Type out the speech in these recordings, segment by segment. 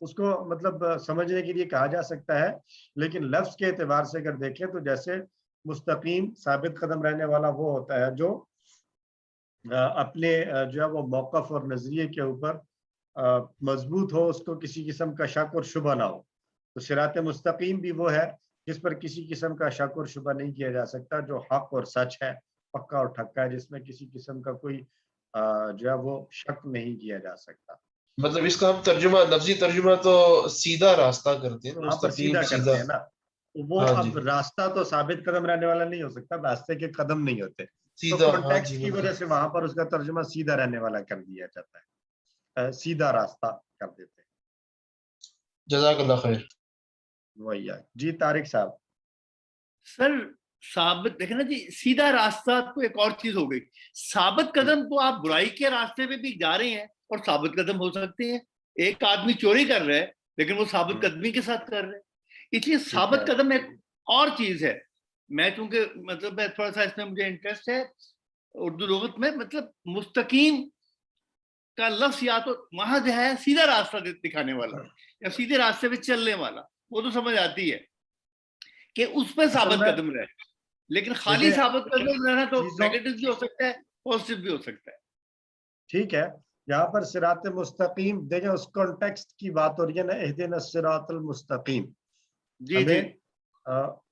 اس کو مطلب سمجھنے کے لیے کہا جا سکتا ہے، لیکن لفظ کے اعتبار سے اگر دیکھیں تو جیسے مستقیم ثابت قدم رہنے والا وہ ہوتا ہے جو اپنے جو ہے وہ موقف اور نظریے کے اوپر مضبوط ہو، اس کو کسی قسم کا شک اور شبہ نہ ہو. تو صراط مستقیم بھی وہ ہے جس پر کسی قسم کا شک اور شبہ نہیں کیا جا سکتا، جو حق اور سچ ہے، پکا اور ٹھکا ہے، جس میں کسی قسم کا کوئی جو ہے وہ شک نہیں کیا جا سکتا. مطلب اس کا ہم ترجمہ، لفظی ترجمہ تو سیدھا راستہ کرتے ہیں، وہاں پر مستقیم سیدھا سیدھا. کرتے ہیں نا. وہ ہاں جی، اب راستہ تو ثابت قدم رہنے والا نہیں ہو سکتا، راستے کے قدم نہیں ہوتے، تو سیدھا. ہاں کانٹیکسٹ جی کی وجہ سے وہاں پر اس کا ترجمہ سیدھا رہنے والا کر دیا جاتا ہے، سیدھا راستہ کر دیتے ہیں. جزاک اللہ خیر. وہی ہے جی. طارق صاحب. سر ثابت دیکھیں نا جی، سیدھا راستہ تو ایک اور چیز ہو گئی. ثابت قدم تو آپ برائی کے راستے پہ بھی جا رہے ہیں اور ثابت قدم ہو سکتے ہیں. ایک آدمی چوری کر رہا ہے لیکن وہ ثابت قدمی کے ساتھ کر رہے ہیں، اس لیے ثابت قدم ایک اور چیز ہے. میں چونکہ مطلب میں تھوڑا سا اس میں مجھے انٹرسٹ ہے اردو لغت میں، مطلب مستقیم کا لفظ یا تو محض ہے سیدھا راستہ دکھانے والا یا سیدھے راستے پہ چلنے والا، وہ تو سمجھ آتی ہے کہ اس پہ ثابت قدم رہے، لیکن خالی ثابت قدم رہنا تو نیگیٹو بھی ہو سکتا ہے، پازیٹیو بھی ہو سکتا ہے. ٹھیک ہے. یہاں پر صراط مستقیم دیکھیں، اس کانٹیکسٹ کی بات ہو رہی ہے نا، اہدنا الصراط المستقیم. جی جی،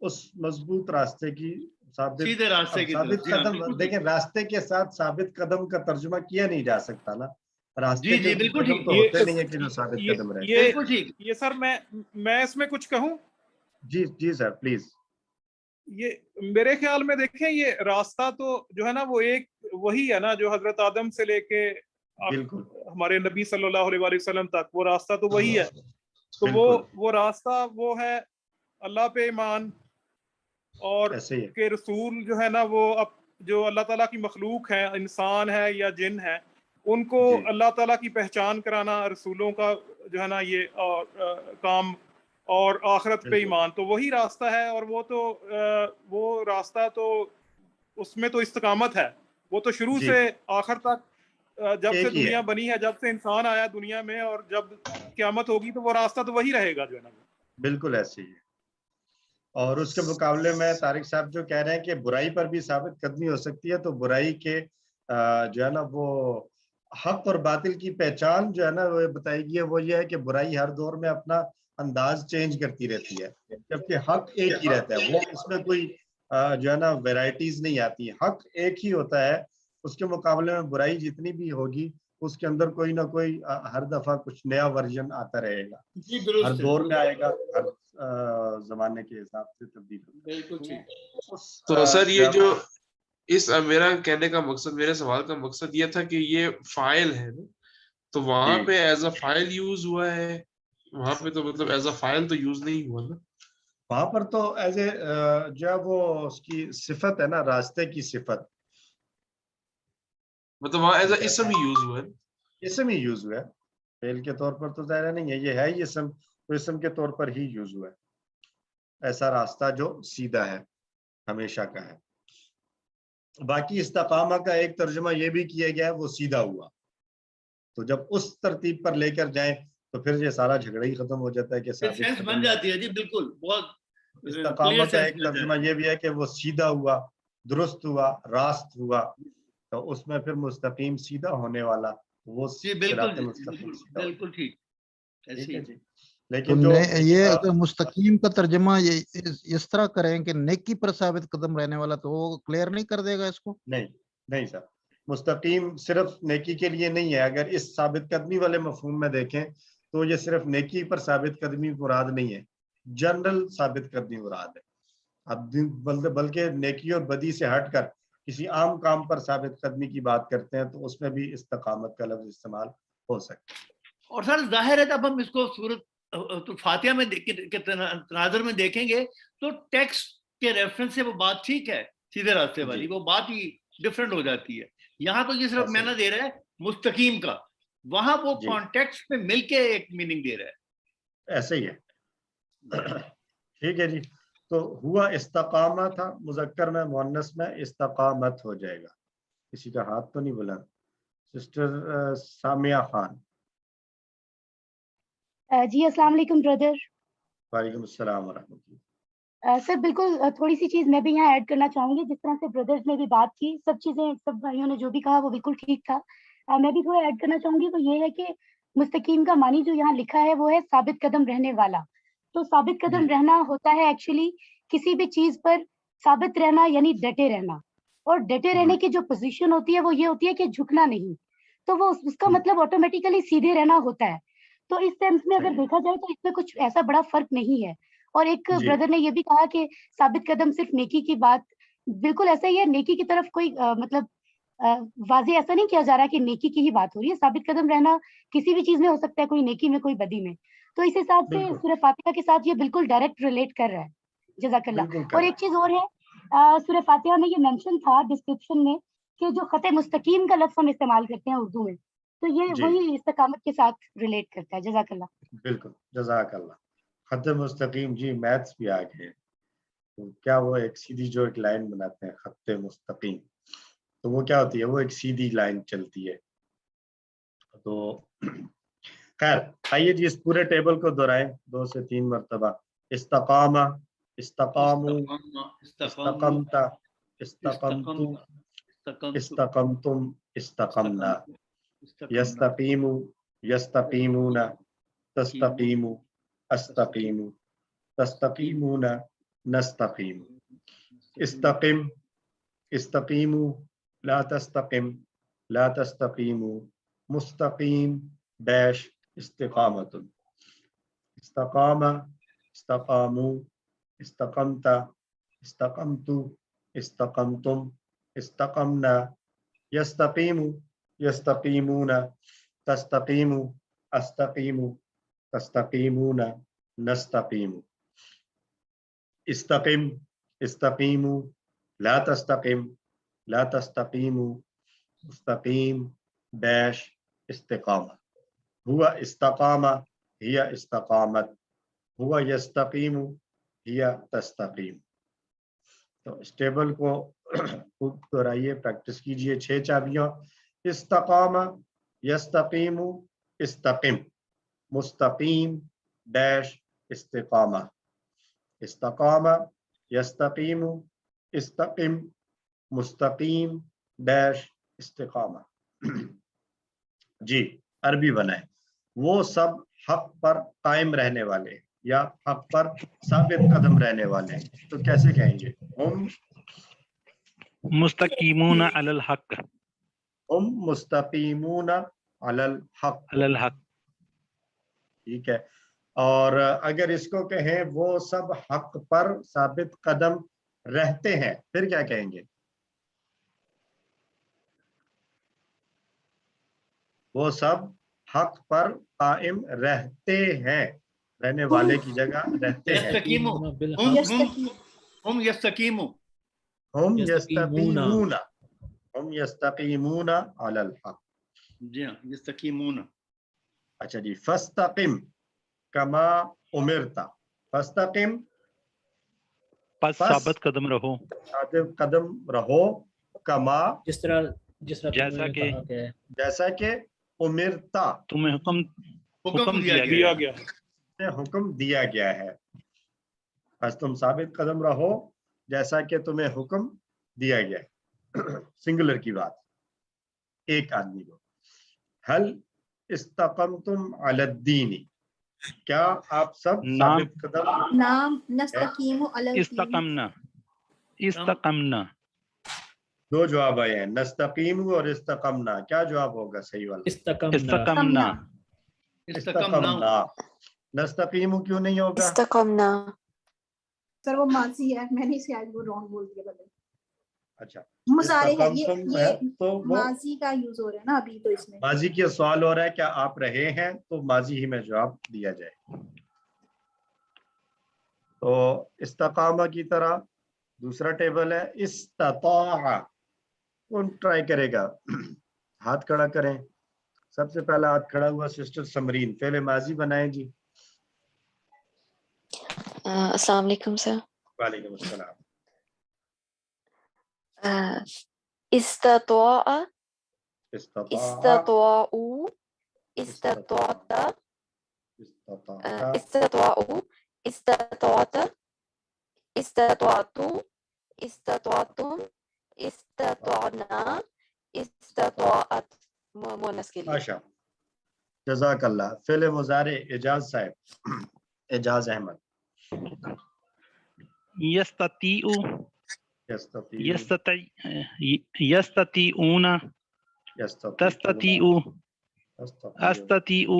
اس مضبوط راستے کی سیدھے راستے کی طرف. ثابت قدم دیکھیں، راستے کے ساتھ ثابت قدم کا ترجمہ کیا نہیں جا سکتا نا. راستے کے بالکل قدم تو ہوتے نہیں ہے کہ جو ثابت قدم رہے. بالکل ٹھیک. یہ سر میں اس میں کچھ کہوں؟ جی جی سر پلیز. یہ میرے خیال میں دیکھیں، یہ راستہ تو جو ہے نا وہ ایک وہی ہے نا جو حضرت آدم سے لے کے بالکل ہمارے نبی صلی اللہ علیہ وآلہ وسلم تک، وہ راستہ تو وہی ہے. تو وہ راستہ وہ ہے اللہ پہ ایمان، اور کہ رسول جو ہے نا وہ اب جو اللہ تعالیٰ کی مخلوق ہے، انسان ہے یا جن ہے، ان کو اللہ تعالیٰ کی پہچان کرانا، رسولوں کا جو ہے نا یہ کام، اور آخرت پہ ایمان، تو وہی راستہ ہے. اور وہ راستہ تو اس میں تو استقامت ہے، وہ تو شروع سے آخر تک، جب سے دنیا بنی ہے، جب سے انسان آیا دنیا میں، اور جب قیامت ہوگی تو وہ راستہ تو وہی رہے گا جو ہے نا. بالکل ایسے ہی ہے. اور اس کے مقابلے میں طارق صاحب جو کہہ رہے ہیں کہ برائی پر بھی ثابت قدمی ہو سکتی ہے، تو برائی کے جو ہے نا وہ حق اور باطل کی پہچان جو ہے نا وہ بتائی گئی ہے، وہ یہ ہے کہ برائی ہر دور میں اپنا انداز چینج کرتی رہتی ہے، جبکہ حق ایک ہی رہتا ہے. وہ اس میں کوئی جو ہے نا ویرائٹیز نہیں آتی. حق ایک ہی ہوتا ہے، اس کے مقابلے میں برائی جتنی بھی ہوگی اس کے اندر کوئی نہ کوئی ہر دفعہ کچھ نیا ورژن آتا رہے گا، ہر دور میں آئے گا، ہر زمانے کے حساب سے تبدیل ہوتا ہے. بالکل ٹھیک. تو سر یہ جو اس میرا کہنے کا مقصد، میرے سوال کا مقصد یہ تھا کہ یہ فاعل ہے نا، تو وہاں پہ ایز اے فاعل یوز ہوا ہے، وہاں پہ تو مطلب ایز اے فاعل تو یوز نہیں ہوا نا. وہاں پر تو ایز اے جو ہے وہ اس کی صفت ہے نا، راستے کی صفت، مطلب وہاں ایز اے اسم ہی یوز ہوا ہے. اسم ہی یوز ہوا ہے، فعل کے طور پر تو ظاہر نہیں ہے، یہ ہے ہی اسم، تو اسم کے طور پر ہی یوز ہوا ہے. ایسا راستہ جو سیدھا ہے، ہمیشہ کا ہے. باقی استقامہ کا ایک ترجمہ یہ بھی کیا گیا ہے، وہ سیدھا ہوا. تو جب اس ترتیب پر لے کر جائیں تو پھر یہ سارا جھگڑا ہی ختم ہو جاتا ہے کہ سینس بن جاتی ہے. جی بالکل، بہت استقامہ کا ایک ترجمہ یہ بھی ہے کہ وہ سیدھا ہوا، درست ہوا، راست ہوا. تو اس میں پھر مستقیم سیدھا ہونے والا وہ صراط مستقیم سیدھا. بالکل ٹھیک. ٹھیک ہے جی. لیکن جو یہ مستقیم کا ترجمہ اس طرح کریں کہ نیکی پر ثابت قدم رہنے والا، تو وہ کلیئر نہیں کر دے گا اس کو؟ نہیں سر، مستقیم صرف نیکی کے لیے نہیں ہے. اگر اس ثابت قدمی والے مفہوم میں دیکھیں تو یہ صرف نیکی پر ثابت قدمی مراد نہیں ہے، جنرل ثابت قدمی مراد ہے. اب بلکہ نیکی اور بدی سے ہٹ کر کسی عام کام پر ثابت قدمی کی بات کرتے ہیں تو اس میں بھی استقامت کا لفظ استعمال ہو سکتا ہے. اور سر ظاہر ہے جب ہم اس کو سورت فاتحہ میں تناظر میں دیکھیں گے تو ٹیکسٹ کے ریفرنس سے وہ بات ٹھیک ہے، سیدھے راستے والی، وہ بات ہی ڈفرنٹ ہو جاتی ہے. یہاں تو یہ صرف معنی دے رہا ہے مستقیم کا، وہاں وہ کانٹیکسٹ میں مل کے ایک میننگ دے رہا ہے. ایسے ہی ہے. ٹھیک ہے جی. تو ہوا استقامہ تھا مذکر میں، مؤنث میں استقامت ہو جائے گا. کسی کا ہاتھ تو نہیں بلند؟ سسٹر سامیہ خان. جی السلام علیکم برادر. وعلیکم السلام ورحمۃ. سر بالکل تھوڑی سی چیز میں بھی یہاں ایڈ کرنا چاہوں گی. جس طرح سے بردرز نے بھی بات کی, سب چیزیں سب بھائیوں نے جو بھی کہا وہ بالکل ٹھیک تھا. میں بھی تھوڑا ایڈ کرنا چاہوں گی, تو یہ ہے کہ مستقیم کا معنی جو یہاں لکھا ہے وہ ہے ثابت قدم رہنے والا. تو ثابت قدم رہنا ہوتا ہے ایکچولی کسی بھی چیز پر ثابت رہنا, یعنی ڈٹے رہنا. اور ڈٹے رہنے کی جو پوزیشن ہوتی ہے وہ یہ ہوتی ہے کہ جھکنا نہیں. تو وہ اس کا مطلب آٹومیٹیکلی سیدھے رہنا ہوتا ہے. تو اس سینس میں اگر دیکھا جائے تو اس میں کچھ ایسا بڑا فرق نہیں ہے. اور ایک بردر نے یہ بھی کہا کہ ثابت قدم صرف نیکی کی بات, بالکل ایسا ہی ہے. نیکی کی طرف کوئی مطلب واضح ایسا نہیں کیا جا رہا کہ نیکی کی ہی بات ہو رہی ہے. ثابت قدم رہنا کسی بھی چیز میں ہو سکتا ہے, کوئی نیکی میں کوئی بدی میں. تو اس حساب سے سورہ فاتحہ کے ساتھ یہ بالکل ڈائریکٹ ریلیٹ کر رہا ہے. جزاک اللہ. اور ایک چیز اور ہے, سورہ فاتحہ میں یہ مینشن تھا ڈسکرپشن میں کہ جو خط مستقیم کا لفظ ہم استعمال کرتے ہیں اردو میں, تو یہ وہی استقامت کے ساتھ ریلیٹ کرتا ہے. جزاک اللہ. بالکل جزاک اللہ. خط مستقیم, جی میتھس بھی آ گئے. کیا وہ ایک سیدھی جو ایک لائن بناتے ہیں خط مستقیم, تو وہ کیا ہوتی ہے؟ وہ ایک سیدھی لائن چلتی ہے. تو خیر آئیے جی اس پورے ٹیبل کو دہرائیں 2 سے 3 مرتبہ. استقامہ, استقامو, استقمتا, استقمتو, استقمتم, استقمنا. یستقیمو, یستقیمون, تستقیمو, استقیمو, تستقیمون, نستقیم. استقم, استقیمو, لا تستقم, لا تستقیمو, مستقیم ڈیش استقامت. استقام, استقامو, استقمت, استقمتو, استقمتم, استقمنا. یستقیمو, یستقیمون, تستقیمو, استقیمو, تستقیمون, نستقیم. استقم, استقیمو, لا تستقم, لا تستقیمو, مستقیم ڈیش استقامت. ہوا استقامہ, ہی استقامت, ہوا یستقیم, ہی تستقیم. تو اس ٹیبل کو خوب دہرائیے, پریکٹس کیجئے. 6 چابیاں: استقامہ, یستقیم, استقم, مستقیم ڈیش استقامہ. استقامہ, یستقیم, استقم, مستقیم ڈیش استقامہ. جی عربی بنائیں. وہ سب حق پر قائم رہنے والے یا حق پر ثابت قدم رہنے والے ہیں. تو کیسے کہیں گے؟ ہم مستقیمون علی الحق. ہم مستقیمون علی الحق. علی الحق. ٹھیک ہے. اور اگر اس کو کہیں وہ سب حق پر ثابت قدم رہتے ہیں, پھر کیا کہیں گے؟ وہ سب حق پر قائم رہتے ہیں, رہنے والے کی جگہ رہتے ہیں. ہم یستقیمون, ہم یستقیمون, ہم یستقیمون علی الحق. جی ہاں, یستقیمون. اچھا جی. فاستقم کما امرتا. فاستقم, پس ثابت قدم رہو, ثابت قدم رہو, کما جس طرح جیسا کہ امرتا, تمہیں حکم دیا گیا. حکم دیا گیا ہے. بس تم ثابت قدم رہو جیسا کہ تمہیں حکم دیا گیا ہے. سنگولر کی بات, ایک آدمی کو. حل استقمتم علی الدین, کیا آپ سب ثابت قدم؟ نام نستقیم علی الدین. استقمنا, استقمنا. 2 جواب آئے ہیں, نستقیم اور استقمنا. کیا جواب ہوگا صحیح والا؟ استقمنا. استقمنا. نستقیم کیوں نہیں ہوگا؟ استقمنا. سر وہ ماضی ہے, میں نے اسے آج وہ رانگ بول دیا. بدل. اچھا مضارع ہے, یہ تو ماضی کا یوز ہو رہا ہے نا ابھی, تو اس میں ماضی کی سوال ہو رہا ہے کیا آپ رہے ہیں, تو ماضی ہی میں جواب دیا جائے. تو استقامہ کی طرح دوسرا ٹیبل ہے استطاع. کون ٹرائی کرے گا؟ ہاتھ کھڑا کریں. سب سے پہلا ہاتھ کھڑا ہوا سسٹر سمرین. فعل ماضی بنائیں جی. السلام علیکم سر. وعلیکم السلام. استطاع, استطاع, استطاعوا, استطعت, استطاعوا استطعت استطعتوا استطعتم استطعنا استطاعت مونس کے لیے. ماشاء جزاک اللہ. فعل مضارع اعجاز صاحب, اعجاز احمد. یستطیع یستطیع یستطیعون تستطیع استطیع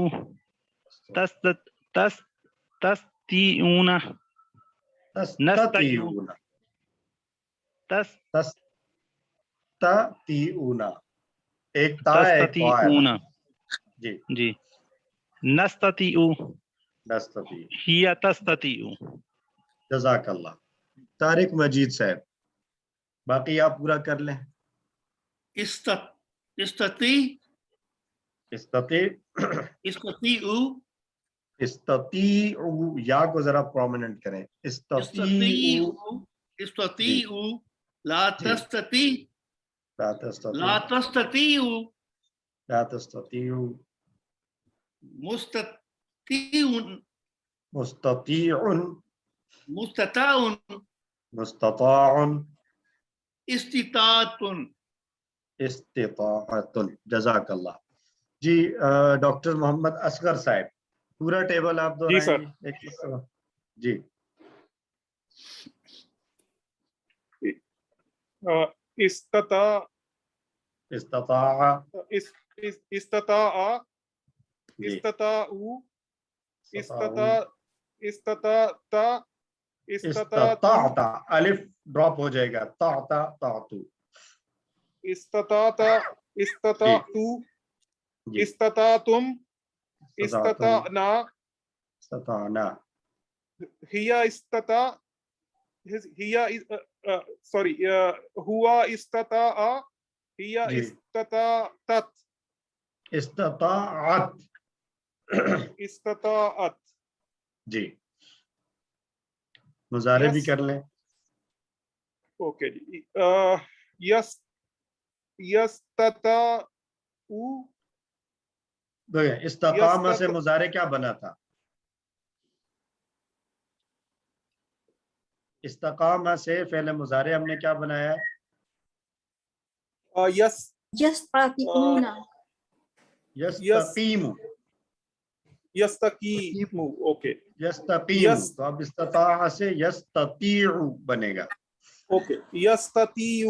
تستطیعون نستطیع تستطیعون. ایک تا ہے ایک قا ہے. تستطیعون جی جی. نستطیع نستطیع. ہی تستطیع. جزاک اللہ. طارق مجید صاحب, باقی آپ پورا کر لیں. استطیع استطیع استطیعوا, یا کو ذرا پرومیننٹ کریں. استطیعوا استطیع لا تستطیع لا تستطیع لا تستطیع لا تستطیع مستطیع مستطیع مستطاع مستطاع استطاعت استطاعت. جزاک اللہ. جی ڈاکٹر محمد اصغر صاحب, پورا ٹیبل آپ دہرائیں گے ایک مرتبہ. جی استطاع استطاع استطاع استطاعوا استطاعت استطاعت. الف ڈراپ ہو جائے گا. تعتو استطاعت استطاعتو استطاعتم استطاعنا استطاعنا. هي استطاع هي sorry هو استطاع هي جی. استطاعت استطاعت استطاعت. جی مضارع بھی کر لیں. اوکے جی. یستطاع استقامہ سے مضارع کیا بنا تھا؟ استقامہ سے فعل مضارع ہم نے کیا بنایا ہے؟ یستطیعون یستقیم. یستقیم. اوکے یستقیم. تو اب استطاع سے یستطیع بنے گا. اوکے. یستطیع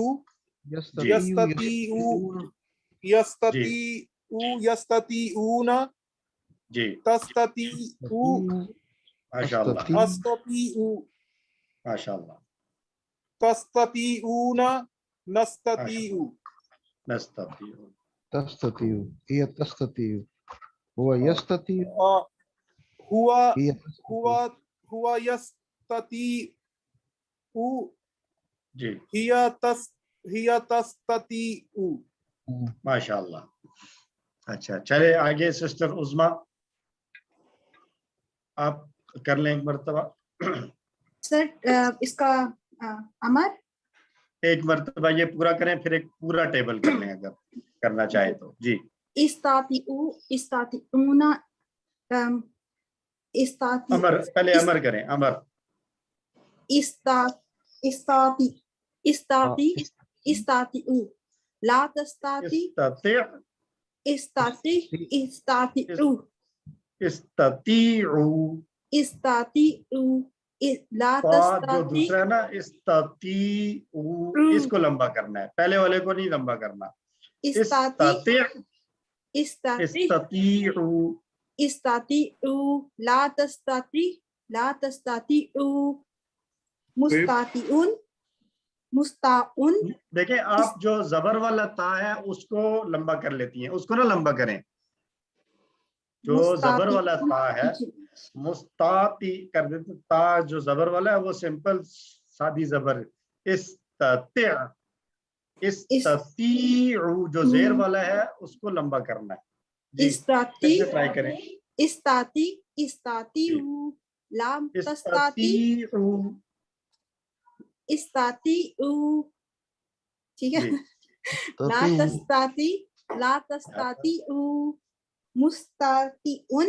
یستطیعون جی تستطیع ماشاء اللہ استطیع ماشاء اللہ. تستطیعون نستطیع نستطیع تستطيع هي تستطيع هو يستطيع هو يستطيع جی هي تستطيع. ماشاء اللہ. اچھا چلے آگے سسٹر عظما آپ کر لیں ایک مرتبہ. سر اس کا امر ایک مرتبہ یہ پورا کریں, پھر ایک پورا ٹیبل کر لیں اگر کرنا چاہے تو. جی استطیعون امر, پہلے امر کریں. امر استطیع لا تستطیع استطیعوا لا جو تستطیع. دوسرا ہے نا استطیع, اس کو لمبا کرنا ہے, پہلے والے کو نہیں لمبا کرنا. استطیع استطیع لا تستطیع لا تستطیع مستطیعون مستعون. دیکھیں آپ جو زبر والا تا ہے اس کو لمبا کر لیتی ہیں, اس کو نہ لمبا کریں. جو زبر والا تا ہے مستطیع کر دیتے, تا جو زبر والا ہے وہ سمپل سادی زبر. استطیع استطیع جو زیر والا ہے اس کو لمبا کرنا ہے. استطیع ٹرائی کریں. استطیع استطیع لا تستطیع استطیع. ٹھیک ہے. لا تستطیع لا تستطیع مستطیعون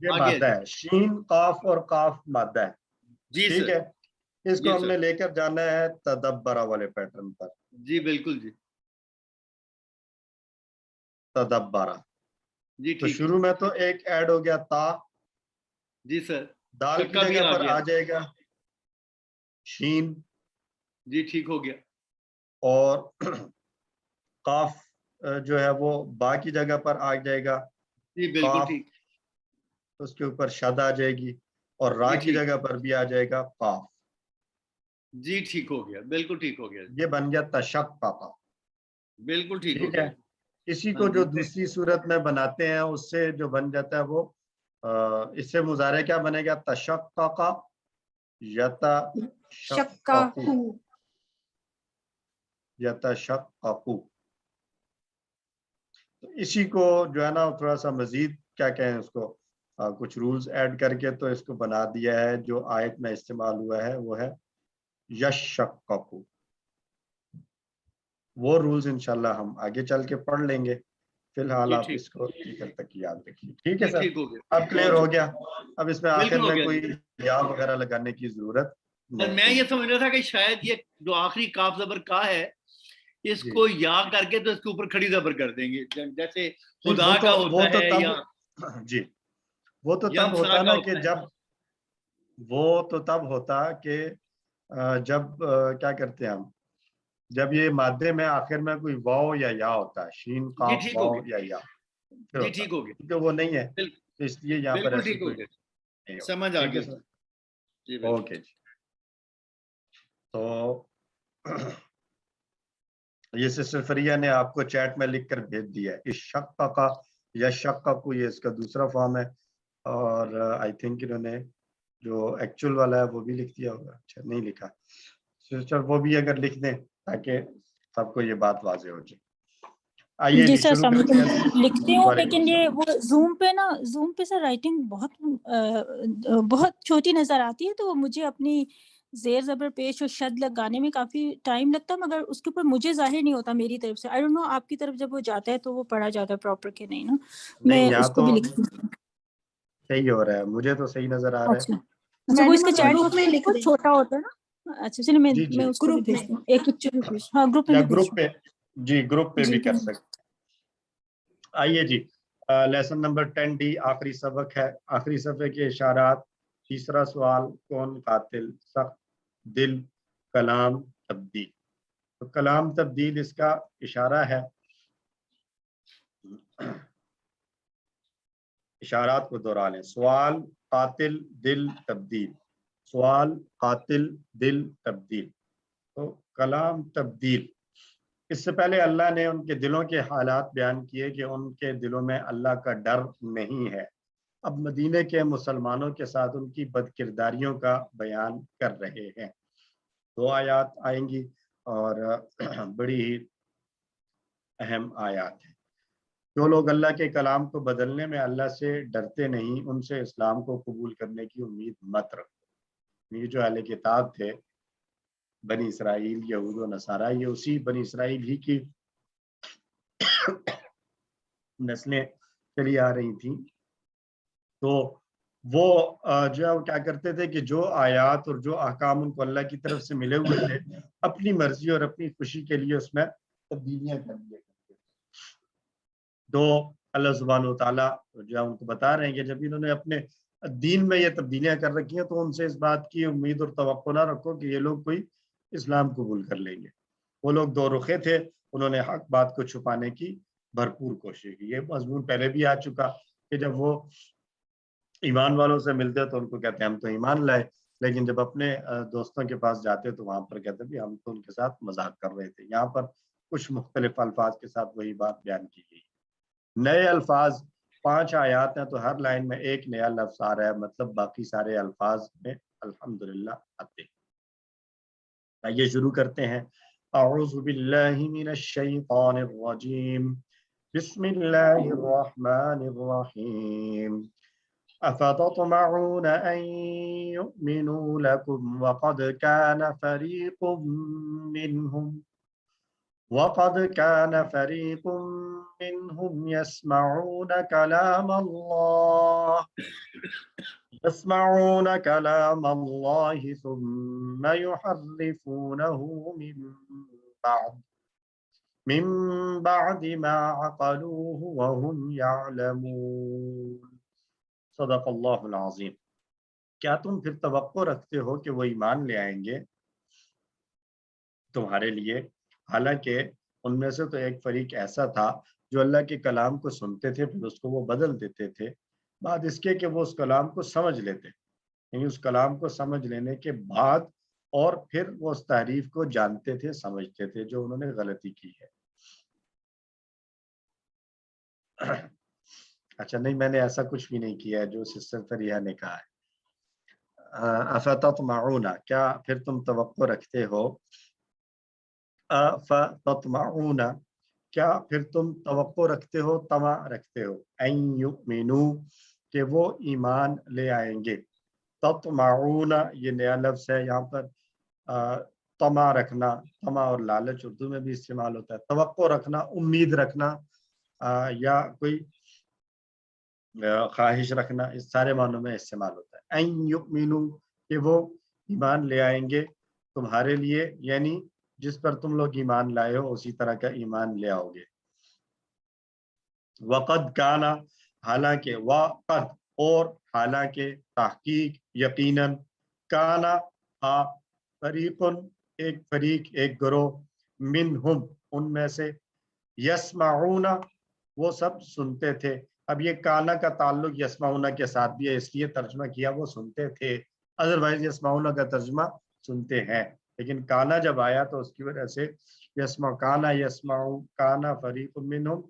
یہ مادہ ہے, شین قاف اور قاف مادہ ہے. جی ٹھیک ہے, اس کو ہم نے لے کر جانا ہے تدبرا والے پیٹرن پر. جی بالکل جی, تدبرا. جی تو ٹھیک. شروع میں تو ایک ایڈ ہو گیا تا. جی سر. دال کی جگہ پر آ جائے گا شین. جی ٹھیک ہو گیا. اور قاف جو ہے وہ با کی جگہ پر آ جائے گا. جی بالکل ٹھیک. اس کے اوپر شد آ جائے گی, اور را کی جگہ پر بھی آ جائے گا قاف. جی ٹھیک ہو گیا, بالکل ٹھیک ہو گیا. یہ بن گیا تشقق. بالکل ٹھیک ہو ٹھیک گیا. ہے. اسی کو جو دوسری صورت میں بناتے ہیں اس سے جو بن جاتا ہے وہ اس سے مضارع کیا بنے گا؟ تشقق یتشقق. یتشقق. اسی کو جو ہے نا تھوڑا سا مزید کیا کہیں اس کو, کچھ رولز ایڈ کر کے تو اس کو بنا دیا ہے. جو آیت میں استعمال ہوا ہے وہ ہے یشقق. وہ رولز انشاءاللہ ہم آگے چل کے پڑھ لیں گے. فی الحال آپ اس کو تک یاد رکھیے. ٹھیک ہے سر, اب کلیئر ہو گیا. اب اس میں آخر میں کوئی یا وغیرہ لگانے کی ضرورت نہیں. میں یہ سمجھ رہا تھا کہ شاید یہ جو آخری کاف زبر کا ہے اس کو یا کر کے تو اس کے اوپر کھڑی زبر کر دیں گے, جیسے خدا کا ہوتا ہے یا جی وہ تو تب ہوتا نا کہ جب وہ تو تب ہوتا کہ جب کیا کرتے ہیں ہم, جب یہ مادے میں آخر میں کوئی واو یا یا ہوتا ہے, شین قاف واو یا یا. جی ٹھیک ہو گیا. کیونکہ وہ نہیں ہے اس لیے یہاں پر بالکل ٹھیک ہو گیا, سمجھ آ گئی. اوکے جی. تو یہ سسٹر فریہ نے آپ کو چیٹ میں لکھ کر بھیج دیا ہے. اس شق کا یا شق کو یہ اس کا دوسرا فارم ہے, اور آئی تھنک انہوں نے جو ایکچوئل والا ہے وہ بھی لکھ دیا ہوگا. اچھا نہیں لکھا سسٹر, وہ بھی اگر لکھ دیں تاکہ سب کو یہ بات واضح ہو جائے. آئیے جی جی سر, شروع کرتے ہیں. لکھتی ہوں لیکن یہ وہ زوم پہ سر رائٹنگ بہت چھوٹی نظر آتی ہے, تو مجھے اپنی زیر زبر پیش اور شد لگانے میں کافی ٹائم لگتا ہے, مگر اس کے اوپر مجھے ظاہر نہیں ہوتا میری طرف سے. آئی ڈونٹ نو آپ کی طرف جب وہ جاتا ہے تو وہ پڑھا جاتا ہے پراپر کہ نہیں نا. میں اس کو بھی لکھتی ہوں. صحیح ہو رہا ہے, مجھے تو صحیح نظر آ رہا ہے. اچھا وہ اس کا چیٹ میں لکھ چھوٹا ہوتا ہے نا. اچھا چلیے میں اس کو بھی بھیجتی ہوں. ایک پکچر بھی ہاں گروپ میں بھی گروپ پہ. جی گروپ پہ بھی کر سکتے. آئیے جی, لیسن نمبر 10D آخری سبق ہے. آخری صفحے کے اشارات. تیسرا سوال, کون قاتل؟ سخت دل کلام تبدیل. تو کلام تبدیل اس کا اشارہ ہے. اشارات کو دہرا لیں. سوال قاتل دل تبدیل. سوال قاتل دل تبدیل. تو کلام تبدیل. اس سے پہلے اللہ نے ان کے دلوں کے حالات بیان کیے کہ ان کے دلوں میں اللہ کا ڈر نہیں ہے. اب مدینے کے مسلمانوں کے ساتھ ان کی بدکرداریوں کا بیان کر رہے ہیں. 2 آیات آئیں گی اور بڑی ہی اہم آیات ہیں. جو لوگ اللہ کے کلام کو بدلنے میں اللہ سے ڈرتے نہیں, ان سے اسلام کو قبول کرنے کی امید مت رکھو. یہ جو اہل کتاب تھے بنی اسرائیل, یہود و نصارہ, یہ اسی بنی اسرائیل ہی کی نسلیں چلی آ رہی تھیں. تو وہ جو ہے وہ کیا کرتے تھے کہ جو آیات اور جو احکام ان کو اللہ کی طرف سے ملے ہوئے تھے, اپنی مرضی اور اپنی خوشی کے لیے اس میں تبدیلیاں کر دیا کرتے تھے. تو اللہ سبحانہ و تعالیٰ جو ہے ان کو بتا رہے ہیں کہ جب انہوں نے اپنے دین میں یہ تبدیلیاں کر رکھی ہیں تو ان سے اس بات کی امید اور توقع نہ رکھو کہ یہ لوگ کوئی اسلام قبول کر لیں گے. وہ لوگ دو رخے تھے, انہوں نے حق بات کو چھپانے کی بھرپور کوشش کی. یہ مضمون پہلے بھی آ چکا کہ جب وہ ایمان والوں سے ملتے تو ان کو کہتے ہیں ہم تو ایمان لائے, لیکن جب اپنے دوستوں کے پاس جاتے تو وہاں پر کہتے ہیں ہم تو ان کے ساتھ مذاق کر رہے تھے. یہاں پر کچھ مختلف الفاظ کے ساتھ وہی بات بیان کی گئی. نئے الفاظ 5 آیات ہیں, تو ہر لائن میں ایک نیا لفظ آ رہا ہے, مطلب باقی سارے الفاظ میں الحمدللہ آتے ہیں. آئیے شروع کرتے ہیں. اعوذ باللہ من الشیطان الرجیم, بسم اللہ الرحمن الرحیم. افتطمعون ان یؤمنوا لکم وقد کان فریق منہم وَقَدْ كَانَ فَرِيقٌ مِّنْهُمْ يَسْمَعُونَ كَلَامَ اللَّهِ ثُمَّ يُحَرِّفُونَهُ من بعد ما عقلوه وهم يعلمون. صدق اللہ العظیم. کیا تم پھر توقع رکھتے ہو کہ وہ ایمان لے آئیں گے تمہارے لیے، حالانکہ ان میں سے تو ایک فریق ایسا تھا جو اللہ کے کلام کو سنتے تھے پھر اس کو وہ بدل دیتے تھے بعد اس کے کہ وہ اس کلام کو سمجھ لیتے، یعنی اس کلام کو سمجھ لینے کے بعد اور پھر وہ اس تحریف کو جانتے تھے، سمجھتے تھے جو انہوں نے غلطی کی ہے. اچھا نہیں، میں نے ایسا کچھ بھی نہیں کیا ہے جو سسٹر فریحہ نے کہا ہے. افتطمعون، کیا پھر تم توقع رکھتے ہو، افتطمعون کیا پھر تم توقع رکھتے ہو، طمع رکھتے ہو، ان یؤمنو کہ وہ ایمان لے آئیں گے. تطمعون یہ نیا لفظ ہے یہاں پر. طمع رکھنا، طمع اور لالچ اردو میں بھی استعمال ہوتا ہے. توقع رکھنا، امید رکھنا یا کوئی خواہش رکھنا، اس سارے معنوں میں استعمال ہوتا ہے. ان یؤمنو کہ وہ ایمان لے آئیں گے تمہارے لیے، یعنی جس پر تم لوگ ایمان لائے ہو اسی طرح کا ایمان لے آؤ گے. وقد کانا حالانکہ، وقد اور حالانکہ، تحقیق، یقیناً، کانا فریقن ایک فریق، ایک گروہ، منہم ان میں سے، یسمعون وہ سب سنتے تھے. اب یہ کانا کا تعلق یسمعون کے ساتھ بھی ہے، اس لیے ترجمہ کیا وہ سنتے تھے، ادروائز یسمعون کا ترجمہ سنتے ہیں، لیکن کانا جب آیا تو اس کی وجہ سے یسمع کانا یسمعو کانا فریق منہم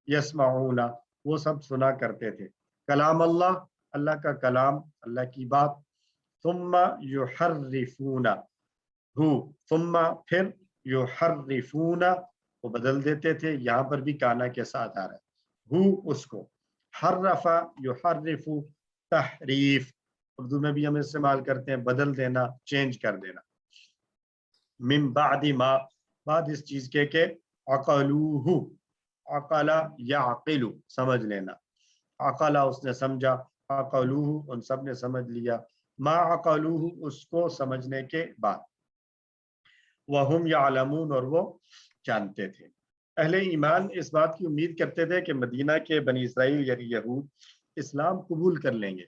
یسمعون وہ سب سنا کرتے تھے کلام اللہ، اللہ کا کلام، اللہ کی بات. ثم یحرفون ثم پھر یحرفون وہ بدل دیتے تھے. یہاں پر بھی کانا کے ساتھ آ رہا ہے اس کو. حرف یحرف تحریف اردو میں بھی ہم استعمال کرتے ہیں، بدل دینا، چینج کر دینا. من بعد ما بعد اس چیز کے کہ عقلوہ عقل یعقل سمجھ لینا، عقل اس نے سمجھا، عقلوہ ان سب نے سمجھ لیا، ما عقلوہ اس کو سمجھنے کے بعد، وہم یعلمون اور وہ جانتے تھے. اہل ایمان اس بات کی امید کرتے تھے کہ مدینہ کے بنی اسرائیل یعنی یہود اسلام قبول کر لیں گے،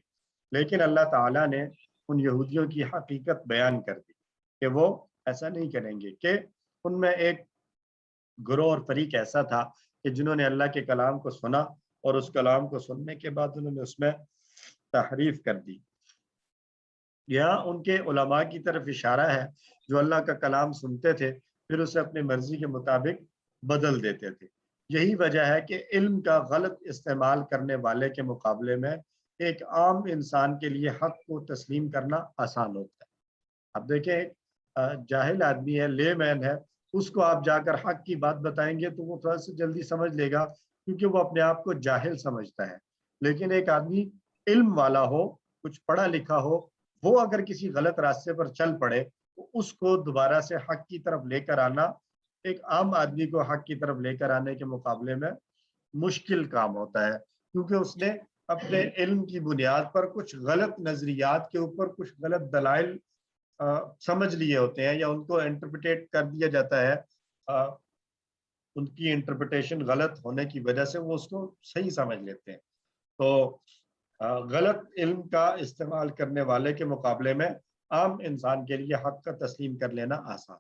لیکن اللہ تعالیٰ نے ان یہودیوں کی حقیقت بیان کر دی کہ وہ ایسا نہیں کریں گے، کہ ان میں ایک گروہ اور فریق ایسا تھا کہ جنہوں نے اللہ کے کلام کو سنا اور اس کلام کو سننے کے بعد انہوں نے اس میں تحریف کر دی. یہاں ان کے علماء کی طرف اشارہ ہے جو اللہ کا کلام سنتے تھے پھر اسے اپنی مرضی کے مطابق بدل دیتے تھے. یہی وجہ ہے کہ علم کا غلط استعمال کرنے والے کے مقابلے میں ایک عام انسان کے لیے حق کو تسلیم کرنا آسان ہوتا ہے. اب دیکھیں ایک جاہل آدمی ہے، لے مین ہے، اس کو آپ جا کر حق کی بات بتائیں گے تو وہ تھوڑا سا جلدی سمجھ لے گا کیونکہ وہ اپنے آپ کو جاہل سمجھتا ہے. لیکن ایک آدمی علم والا ہو، کچھ پڑھا لکھا ہو، وہ اگر کسی غلط راستے پر چل پڑے تو اس کو دوبارہ سے حق کی طرف لے کر آنا ایک عام آدمی کو حق کی طرف لے کر آنے کے مقابلے میں مشکل کام ہوتا ہے، کیونکہ اس نے اپنے علم کی بنیاد پر کچھ غلط نظریات کے اوپر کچھ غلط دلائل سمجھ لیے ہوتے ہیں، یا ان کو انٹرپریٹ کر دیا جاتا ہے، ان کی انٹرپریٹیشن غلط ہونے کی وجہ سے وہ اس کو صحیح سمجھ لیتے ہیں. تو غلط علم کا استعمال کرنے والے کے مقابلے میں عام انسان کے لیے حق کا تسلیم کر لینا آسان.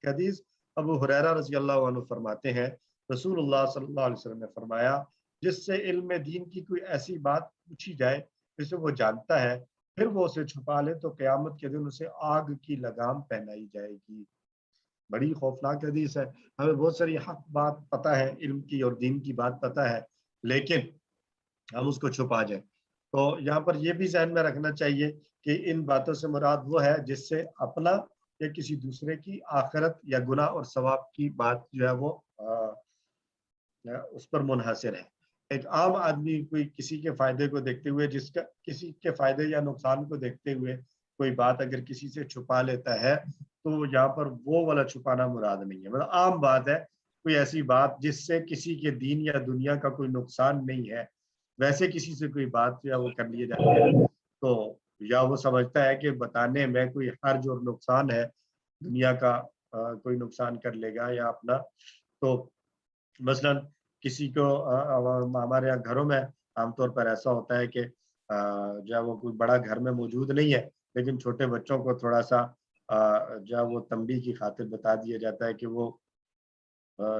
حدیث ابو ہریرہ رضی اللہ عنہ فرماتے ہیں رسول اللہ صلی اللہ علیہ وسلم نے فرمایا جس سے علم دین کی کوئی ایسی بات پوچھی جائے جسے وہ جانتا ہے پھر وہ اسے چھپا لے تو قیامت کے دن اسے آگ کی لگام پہنائی جائے گی. بڑی خوفناک حدیث ہے. ہمیں بہت ساری حق بات پتہ ہے، علم کی اور دین کی بات پتہ ہے، لیکن ہم اس کو چھپا جائیں. تو یہاں پر یہ بھی ذہن میں رکھنا چاہیے کہ ان باتوں سے مراد وہ ہے جس سے اپنا یا کسی دوسرے کی آخرت یا گناہ اور ثواب کی بات جو ہے وہ اس پر منحصر ہے. ایک عام آدمی کوئی کسی کے فائدے کو دیکھتے ہوئے کسی کے فائدے یا نقصان کو دیکھتے ہوئے کوئی بات اگر کسی سے چھپا لیتا ہے تو یہاں پر وہ والا چھپانا مراد نہیں ہے، مطلب عام بات ہے کوئی ایسی بات جس سے کسی کے دین یا دنیا کا کوئی نقصان نہیں ہے، ویسے کسی سے کوئی بات یا وہ کر لیے جاتے ہیں تو یا وہ سمجھتا ہے کہ بتانے میں کوئی حرج اور نقصان ہے، دنیا کا کوئی نقصان کر لے گا یا اپنا، تو مثلا کسی کو ہمارے یہاں گھروں میں عام طور پر ایسا ہوتا ہے کہ جو وہ کوئی بڑا گھر میں موجود نہیں ہے لیکن چھوٹے بچوں کو تھوڑا سا جو وہ تنبیہ کی خاطر بتا دیا جاتا ہے کہ وہ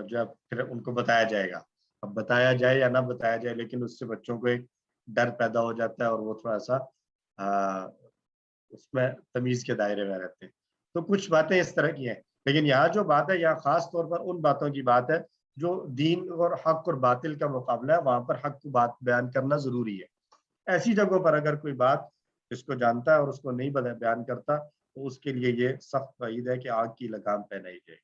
جب پھر ان کو بتایا جائے گا، اب بتایا جائے یا نہ بتایا جائے لیکن اس سے بچوں کو ایک ڈر پیدا ہو جاتا ہے اور وہ تھوڑا سا اس میں تمیز کے دائرے میں رہتے ہیں، تو کچھ باتیں اس طرح کی ہیں، لیکن یہاں جو بات ہے یہاں خاص طور پر ان باتوں کی بات ہے جو دین اور حق اور باطل کا مقابلہ ہے، وہاں پر حق کو بات بیان کرنا ضروری ہے۔ ایسی جگہوں پر اگر کوئی بات اس کو جانتا ہے اور اس کو نہیں بیان کرتا تو اس کے لیے یہ سخت وعید ہے کہ آگ کی لگام پہنائی جائے۔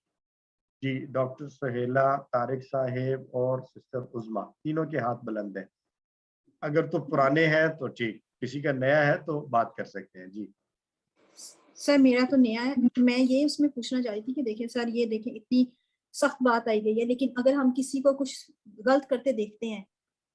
جی ڈاکٹر سہیلا، طارق صاحب اور سسٹر عظما تینوں کے ہاتھ بلند ہیں، اگر تو پرانے ہیں تو ٹھیک، کسی کا نیا ہے تو بات کر سکتے ہیں۔ جی سر میرا تو نیا ہے، میں یہ اس میں پوچھنا چاہ رہی تھی کہ دیکھیں سر، یہ دیکھیں اتنی سخت بات آئی گئی ہے، لیکن اگر ہم کسی کو کچھ غلط کرتے دیکھتے ہیں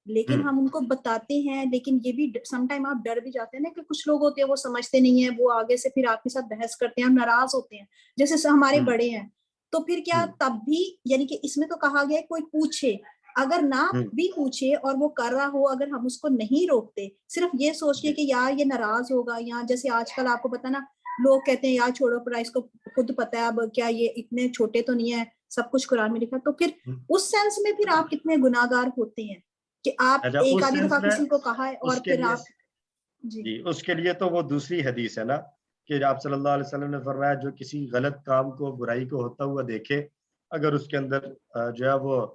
لیکن ہم ان کو بتاتے ہیں، لیکن یہ بھی سم ٹائم آپ ڈر بھی جاتے ہیں نا کہ کچھ لوگ ہوتے ہیں وہ سمجھتے نہیں ہیں، وہ آگے سے پھر آپ کے ساتھ بحث کرتے ہیں، ناراض ہوتے ہیں جیسے ہمارے بڑے ہیں، تو پھر کیا تب بھی، یعنی کہ اس میں تو کہا گیا ہے کوئی پوچھے، اگر نہ بھی پوچھے اور وہ کر رہا ہو، اگر ہم اس کو نہیں روکتے، صرف یہ سوچ کے کہ یار یہ ناراض ہوگا، یا جیسے آج کل آپ کو پتا نا لوگ کہتے ہیں یار چھوڑو پڑا، اس کو خود پتا ہے اب کیا یہ اتنے چھوٹے تو نہیں ہے، سب کچھ قرآن میں لکھا، تو پھر اس سینس میں پھر آپ کتنے گناہگار ہوتے ہیں کہ آپ ایک آدھی دفعہ کسی کو کہا ہے اور پھر آپ جی اس کے لیے تو وہ دوسری حدیث ہے نا کہ آپ صلی اللہ علیہ وسلم نے فرمایا جو کسی غلط کام کو، برائی کو ہوتا ہوا دیکھے، اگر اس کے اندر جو ہے وہ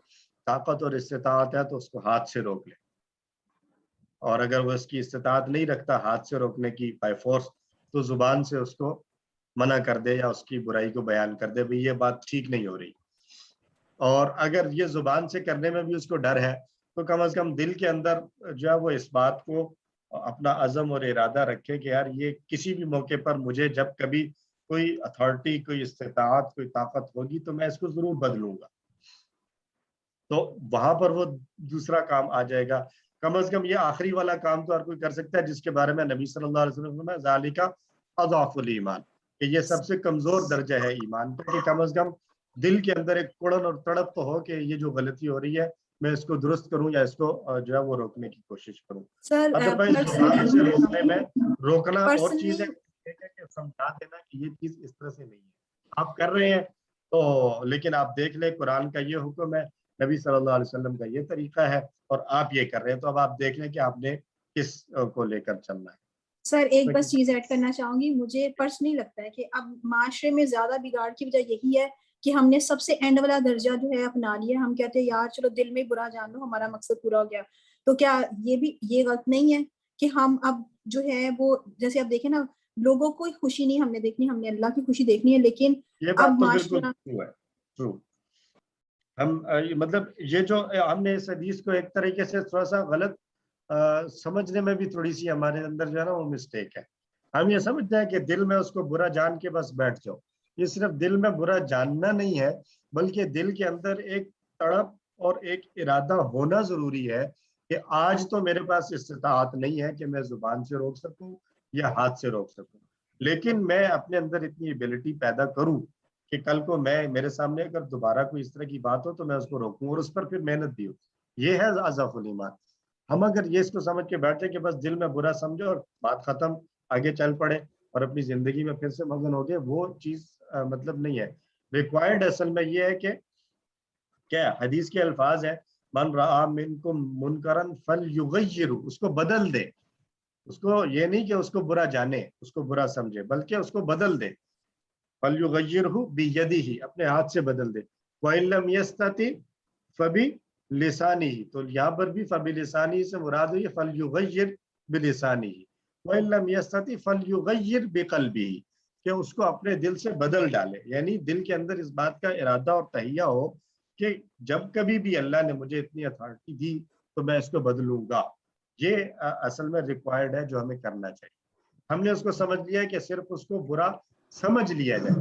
طاقت اور استطاعت ہے تو اس کو ہاتھ سے روک لے، اور اگر وہ اس کی استطاعت نہیں رکھتا ہاتھ سے روکنے کی بائی فورس، تو زبان سے اس کو منع کر دے یا اس کی برائی کو بیان کر دے، بھئی یہ بات ٹھیک نہیں ہو رہی، اور اگر یہ زبان سے کرنے میں بھی اس کو ڈر ہے تو کم از کم دل کے اندر جو ہے وہ اس بات کو اپنا عزم اور ارادہ رکھے کہ یار یہ کسی بھی موقع پر مجھے جب کبھی کوئی اتھارٹی، کوئی استطاعت، کوئی طاقت ہوگی تو میں اس کو ضرور بدلوں گا، تو وہاں پر وہ دوسرا کام آ جائے گا۔ کم از کم یہ آخری والا کام تو ہر کوئی کر سکتا ہے جس کے بارے میں نبی صلی اللہ علیہ وسلم نے ذالک اضعف الایمان، کہ یہ سب سے کمزور درجہ ہے ایمان کا، کہ کم از کم دل کے اندر ایک کڑن اور تڑپ تو ہو کہ یہ جو غلطی ہو رہی ہے میں اس کو درست کروں یا اس کو جو ہے وہ روکنے کی کوشش کروں۔ ادروائز زبان سے روکنے میں روکنا اور چیز ہے کہ سمجھا دینا کہ یہ چیز اس طرح سے نہیں ہے، آپ کر رہے ہیں تو، لیکن آپ دیکھ لیں قرآن کا یہ حکم ہے، نبی صلی اللہ علیہ وسلم کا یہ طریقہ ہے، اور آپ یہ کر رہے ہیں، تو اب آپ دیکھ لیں کہ آپ نے کس کو لے کر چلنا ہے۔ سر ایک بس چیز ایڈ کرنا چاہوں گی، مجھے پرسنلی لگتا ہے کہ اب معاشرے میں زیادہ بگاڑ کی وجہ یہی ہے کہ ہم نے سب سے اینڈ والا درجہ جو ہے اپنا لیا، ہم کہتے ہیں یار چلو دل میں برا جان لو، ہمارا مقصد پورا ہو گیا، تو کیا یہ بھی یہ غلط نہیں ہے کہ ہم اب جو ہے وہ جیسے اب دیکھیں نا، لوگوں کو خوشی نہیں ہم نے دیکھنی، ہم نے اللہ کی خوشی دیکھنی ہے، لیکن اب معاشرہ ہم مطلب یہ جو ہم نے اس حدیث کو ایک طریقے سے تھوڑا سا غلط سمجھنے میں بھی تھوڑی سی ہمارے اندر جو ہے نا وہ مسٹیک ہے، ہم یہ سمجھتے ہیں کہ دل میں اس کو برا جان کے بس بیٹھ جاؤ، یہ صرف دل میں برا جاننا نہیں ہے بلکہ دل کے اندر ایک تڑپ اور ایک ارادہ ہونا ضروری ہے کہ آج تو میرے پاس استطاعت نہیں ہے کہ میں زبان سے روک سکوں یا ہاتھ سے روک سکوں، لیکن میں اپنے اندر اتنی ایبلٹی پیدا کروں کہ کل کو میرے سامنے اگر دوبارہ کوئی اس طرح کی بات ہو تو میں اس کو روکوں اور اس پر پھر محنت بھی ہو، یہ ہے اضعف الایمان۔ ہم اگر یہ اس کو سمجھ کے بیٹھے کہ بس دل میں برا سمجھو اور بات ختم، آگے چل پڑے اور اپنی زندگی میں پھر سے مگن ہو گئے، وہ چیز مطلب نہیں ہے۔ ریکوائرڈ اصل میں یہ ہے کہ کیا حدیث کے الفاظ ہیں، من رآ منکم منکرا فلیغیرہ، اس کو بدل دے، اس کو یہ نہیں کہ اس کو برا جانے، اس کو برا سمجھے، بلکہ اس کو بدل دے، فلیغیرہ بیدہ، اپنے ہاتھ سے بدل دے، وَإِن لَمْ يَسْتَطِعْ فَبِلِسَانِهِ، تو یہاں پر بھی فَبِلِسَانِهِ سے مراد ہوئی فَلْيُغَيِّرْ بِلِسَانِهِ، وَإِن لَمْ يَسْتَطِعْ فَلْيُغَيِّرْ بِقَلْبِهِ، کہ اس کو اپنے دل سے بدل ڈالے، یعنی دل کے اندر اس بات کا ارادہ اور تہیہ ہو کہ جب کبھی بھی اللہ نے مجھے اتنی اتھارٹی دی تو میں اس کو بدلوں گا، یہ اصل میں ریکوائرڈ ہے جو ہمیں کرنا چاہیے۔ ہم نے اس کو سمجھ لیا کہ صرف اس کو برا سمجھ لیا جائے.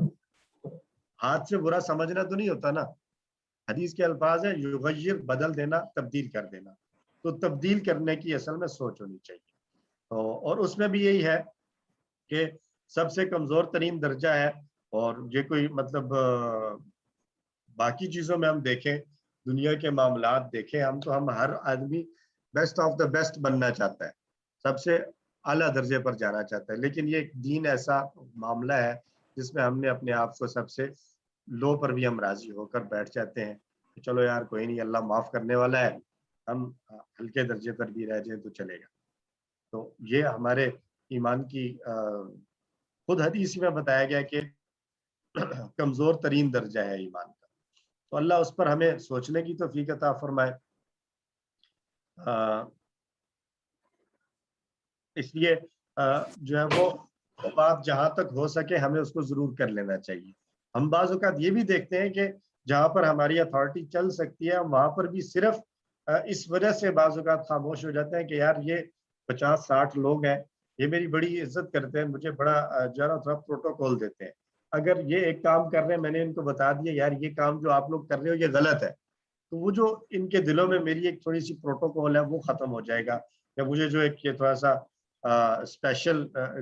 ہاتھ سے برا سمجھنا تو نہیں ہوتا نا. حدیث کے الفاظ ہیں یغیر، بدل دینا، تبدیل کر دینا. تو تبدیل کرنے کی اصل میں سوچ ہونی چاہیے. اور اس میں بھی یہی ہے کہ سب سے کمزور ترین درجہ ہے. اور یہ کوئی مطلب باقی چیزوں میں ہم دیکھیں، دنیا کے معاملات دیکھیں، ہم ہر آدمی بیسٹ آف دا بیسٹ بننا چاہتا ہے، سب سے اعلیٰ درجے پر جانا چاہتا ہے. لیکن یہ ایک دین ایسا معاملہ ہے جس میں ہم نے اپنے آپ کو سب سے لو پر بھی ہم راضی ہو کر بیٹھ جاتے ہیں کہ چلو یار کوئی نہیں، اللہ معاف کرنے والا ہے، ہم ہلکے درجے پر بھی رہ جائیں تو چلے گا. تو یہ ہمارے ایمان کی خود حدیث میں بتایا گیا کہ کمزور ترین درجہ ہے ایمان کا. تو اللہ اس پر ہمیں سوچنے کی توفیق عطا فرمائے. اس لیے جو ہے وہ بات جہاں تک ہو سکے ہمیں اس کو ضرور کر لینا چاہیے. ہم بعض اوقات یہ بھی دیکھتے ہیں کہ جہاں پر ہماری اتھارٹی چل سکتی ہے وہاں پر بھی صرف اس وجہ سے بعض اوقات خاموش ہو جاتے ہیں کہ یار یہ 50-60 لوگ ہیں، یہ میری بڑی عزت کرتے ہیں، مجھے بڑا جو ہے نا تھوڑا پروٹوکول دیتے ہیں. اگر یہ ایک کام کر رہے ہیں، میں نے ان کو بتا دیا یار یہ کام جو آپ لوگ کر رہے ہو یہ غلط ہے، تو وہ جو ان کے دلوں میں میری ایک تھوڑی سی پروٹوکول ہے وہ ختم ہو جائے گا. یا مجھے جو ایک یہ تھوڑا سا اسپیشل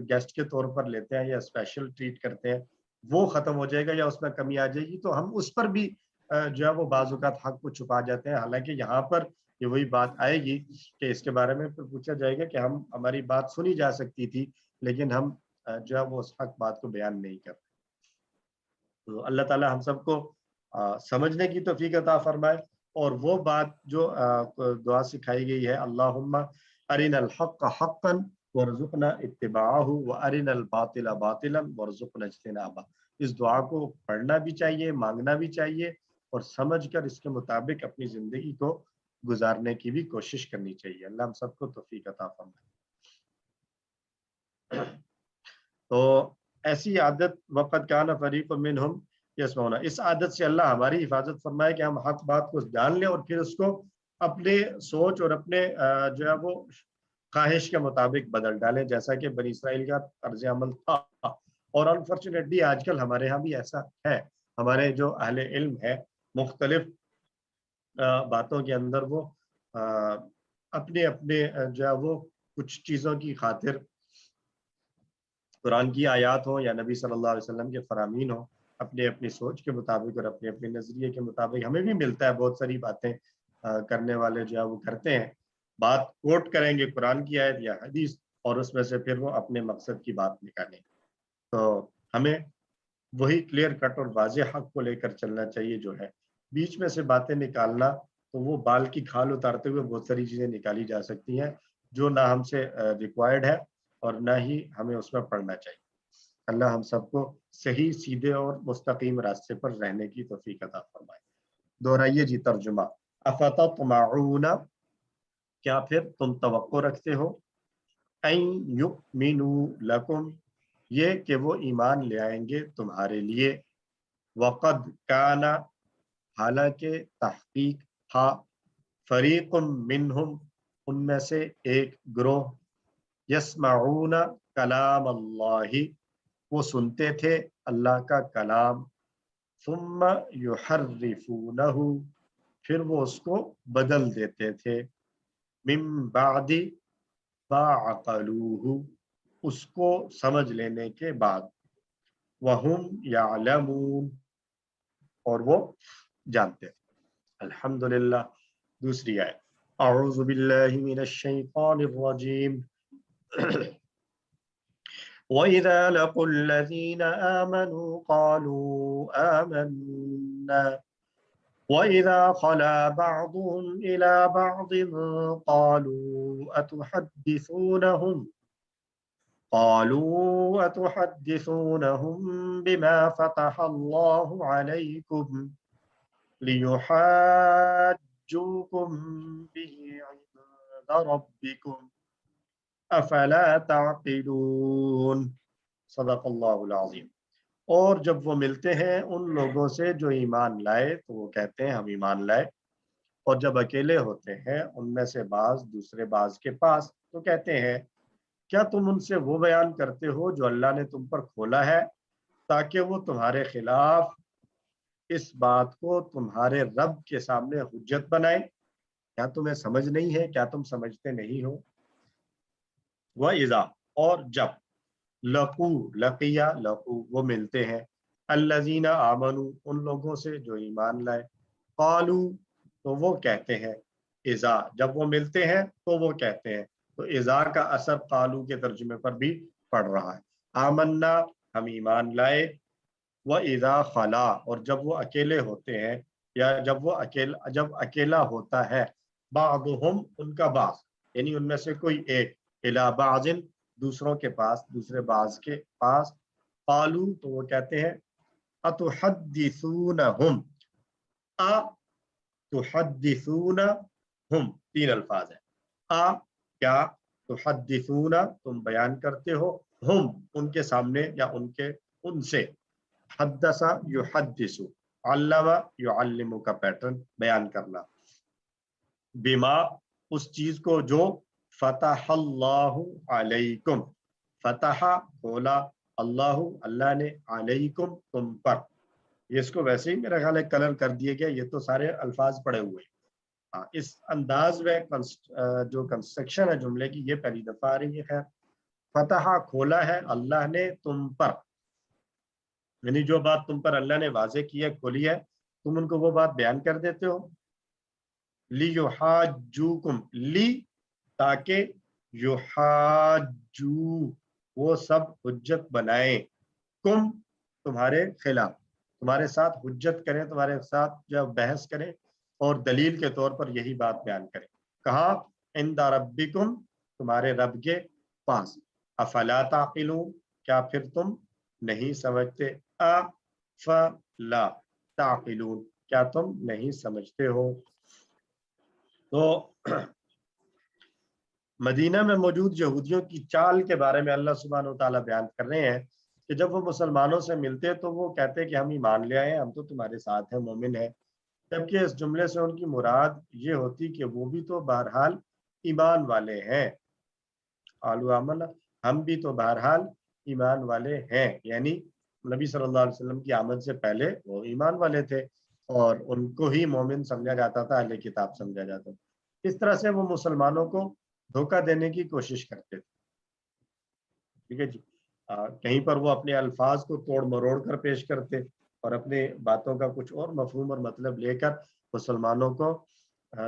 گیسٹ کے طور پر لیتے ہیں یا اسپیشل ٹریٹ کرتے ہیں وہ ختم ہو جائے گا یا اس میں کمی آ جائے گی. تو ہم اس پر بھی جو ہے وہ بعض اوقات حق کو چھپا جاتے ہیں. حالانکہ یہاں پر یہ وہی بات آئے گی کہ اس کے بارے میں پوچھا جائے گا کہ ہماری بات سنی جا سکتی تھی لیکن ہم جو ہے وہ اس حق بات کو بیان نہیں کرتے. تو اللہ تعالی ہم سب کو سمجھنے کی توفیق عطا فرمائے. اور وہ بات جو دعا سکھائی گئی ہے اللہم ارنا الحق حقا وارزقنا اتباعہ وارنا الباطل باطلا وارزقنا اجتنابہ. اس دعا کو پڑھنا بھی چاہیے، مانگنا بھی چاہیے اور سمجھ کر اس کے مطابق اپنی زندگی کو گزارنے کی بھی کوشش کرنی چاہیے. اللہ ہم سب کو توفیق عطا فرمائے. تو ایسی عادت وقت کان فریق منہم یسمعون، اس عادت سے اللہ ہماری حفاظت فرمائے کہ ہم حق بات کو جان لیں اور پھر اس کو اپنے سوچ اور اپنے جو ہے وہ خواہش کے مطابق بدل ڈالیں، جیسا کہ بنی اسرائیل کا طرز عمل تھا. اور انفارچونیٹلی آج کل ہمارے ہاں بھی ایسا ہے. ہمارے جو اہل علم ہے مختلف باتوں کے اندر وہ اپنے جو ہے وہ کچھ چیزوں کی خاطر قرآن کی آیات ہوں یا نبی صلی اللہ علیہ وسلم کے فرامین ہوں، اپنے اپنی سوچ کے مطابق اور اپنے اپنے نظریے کے مطابق ہمیں بھی ملتا ہے بہت ساری باتیں کرنے والے جو ہے وہ کرتے ہیں، بات کوٹ کریں گے قرآن کی آیت یا حدیث اور اس میں سے پھر وہ اپنے مقصد کی بات نکالیں. تو ہمیں وہی کلیئر کٹ اور واضح حق کو لے کر چلنا چاہیے. جو ہے بیچ میں سے باتیں نکالنا تو وہ بال کی کھال اتارتے ہوئے بہت ساری چیزیں نکالی جا سکتی ہیں جو نہ ہم سے ریکوائرڈ ہے اور نہ ہی ہمیں اس میں پڑھنا چاہیے. اللہ ہم سب کو صحیح سیدھے اور مستقیم راستے پر رہنے کی توفیق عطا فرمائے. دہرائیے جی ترجمہ. افتطمعون، کیا پھر تم توقع رکھتے ہو، ان یؤمنوا لکم، یہ کہ وہ ایمان لے آئیں گے تمہارے لیے، وقد کان، حالانکہ تحقیق تھا، فریق منہم، ان میں سے ایک گروہ، یسمعون کلام اللہ، وہ سنتے تھے اللہ کا کلام، ثم یحرفونہ، پھر وہ اس کو بدل دیتے تھے، من بعد ما عقلوہ، اس کو سمجھ لینے کے بعد، وہم یعلمون، اور وہ جانتے تھے. الحمدللہ. دوسری آیت. اعوذ باللہ من الشیطان الرجیم. وَإِذَا لَقُوا الَّذِينَ آمَنُوا قَالُوا آمَنَّا وَإِذَا خَلَا بَعْضُهُمْ إِلَى بَعْضٍ أَتُحَدِّثُونَهُمْ بِمَا فَتَحَ اللَّهُ عَلَيْكُمْ لِيُحَاجُّوكُمْ بِهِ عِندَ رَبِّكُمْ افلا تعقلون. صدق اللہ العظیم. اور جب وہ ملتے ہیں ان لوگوں سے جو ایمان لائے تو وہ کہتے ہیں ہم ایمان لائے، اور جب اکیلے ہوتے ہیں ان میں سے بعض دوسرے بعض کے پاس تو کہتے ہیں کیا تم ان سے وہ بیان کرتے ہو جو اللہ نے تم پر کھولا ہے تاکہ وہ تمہارے خلاف اس بات کو تمہارے رب کے سامنے حجت بنائے؟ کیا تمہیں سمجھ نہیں ہے؟ کیا تم سمجھتے نہیں ہو؟ وَإِذَا، اور جب، لقو وہ ملتے ہیں، الذین آمنوا ان لوگوں سے جو ایمان لائے، قالو تو وہ کہتے ہیں، اذا جب وہ ملتے ہیں تو وہ کہتے ہیں، تو اذا کا اثر قالو کے ترجمے پر بھی پڑ رہا ہے۔ آمنا ہم ایمان لائے، وَإِذَا خلا اور جب وہ اکیلے ہوتے ہیں یا جب اکیلا ہوتا ہے، بعضهم ان کا بعض یعنی ان میں سے کوئی ایک، الی بعض دوسروں کے پاس، دوسرے بعض کے پاس، قالو تو وہ کہتے ہیں، اتحدثونہم، تحدثونہم تین الفاظ ہیں، کیا تحدثون تم بیان کرتے ہو، ہم ان کے سامنے یا ان سے، حدث یحدث، علم یعلم کا پیٹرن بیان کرنا، بما اس چیز کو جو فتح اللہ علیکم، فتح کھولا، اللہ نے، علیکم تم پر، یہ اس کو ویسے ہی میرا خیال ہے کلر کر دیا گیا، یہ تو سارے الفاظ پڑے ہوئے ہیں، اس انداز میں جو کنسٹرکشن ہے جملے کی یہ پہلی دفعہ آ رہی ہے۔ خیر، فتح کھولا ہے اللہ نے تم پر، یعنی جو بات تم پر اللہ نے واضح کی ہے، کھولی ہے، تم ان کو وہ بات بیان کر دیتے ہو، لیحاجوکم، لی تاکہ، یحاجو وہ سب حجت بنائیں، کم تمہارے خلاف، تمہارے ساتھ حجت کریں، تمہارے ساتھ جب بحث کریں اور دلیل کے طور پر یہی بات بیان کریں، کہاں، عند ربکم تمہارے رب کے پاس، افلا تعقلون کیا پھر تم نہیں سمجھتے، افلا تعقلون کیا تم نہیں سمجھتے ہو۔ تو مدینہ میں موجود یہودیوں کی چال کے بارے میں اللہ سبحانہ و تعالیٰ بیان کر رہے ہیں کہ جب وہ مسلمانوں سے ملتے تو وہ کہتے کہ ہم ایمان لے آئے ہیں، ہم تو تمہارے ساتھ ہیں، مومن ہیں، جبکہ اس جملے سے ان کی مراد یہ ہوتی کہ وہ بھی تو بہرحال ایمان والے ہیں، قالوا آمنا ہم بھی تو بہرحال ایمان والے ہیں، یعنی نبی صلی اللہ علیہ وسلم کی آمد سے پہلے وہ ایمان والے تھے اور ان کو ہی مومن سمجھا جاتا تھا، اہل کتاب سمجھا جاتا تھا۔ اس طرح سے وہ مسلمانوں کو دھوکہ دینے کی کوشش کرتے تھے، ٹھیک ہے جی، کہیں پر وہ اپنے الفاظ کو توڑ مروڑ کر پیش کرتے اور اپنے باتوں کا کچھ اور مفہوم اور مطلب لے کر مسلمانوں کو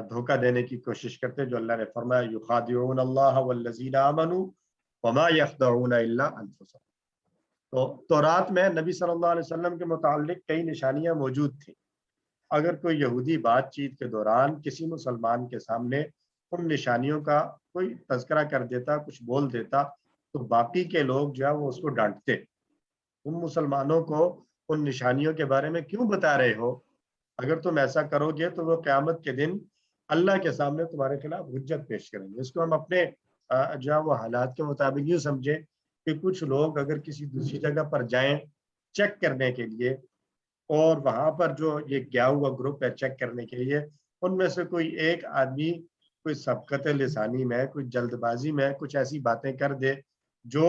دھوکہ دینے کی کوشش کرتے، جو اللہ نے فرمایا یخادعون اللہ والذین آمنوا وما یخدعون الا انفسهم۔ تو تورات میں نبی صلی اللہ علیہ وسلم کے متعلق کئی نشانیاں موجود تھیں، اگر کوئی یہودی بات چیت کے دوران کسی مسلمان کے سامنے ان نشانیوں کا کوئی تذکرہ کر دیتا، کچھ بول دیتا، تو باقی کے لوگ جو ہے وہ اس کو ڈانٹتے، تم مسلمانوں کو ان نشانیوں کے بارے میں کیوں بتا رہے ہو؟ اگر تم ایسا کرو گے تو وہ قیامت کے دن اللہ کے سامنے تمہارے خلاف حجت پیش کریں گے۔ اس کو ہم اپنے جو ہے وہ حالات کے مطابق یوں سمجھیں کہ کچھ لوگ اگر کسی دوسری جگہ پر جائیں چیک کرنے کے لیے، اور وہاں پر جو یہ گیا ہوا گروپ ہے چیک کرنے کے لیے، ان میں سے کوئی ایک آدمی کوئی سبقت لسانی میں، کوئی جلد بازی میں کچھ ایسی باتیں کر دے جو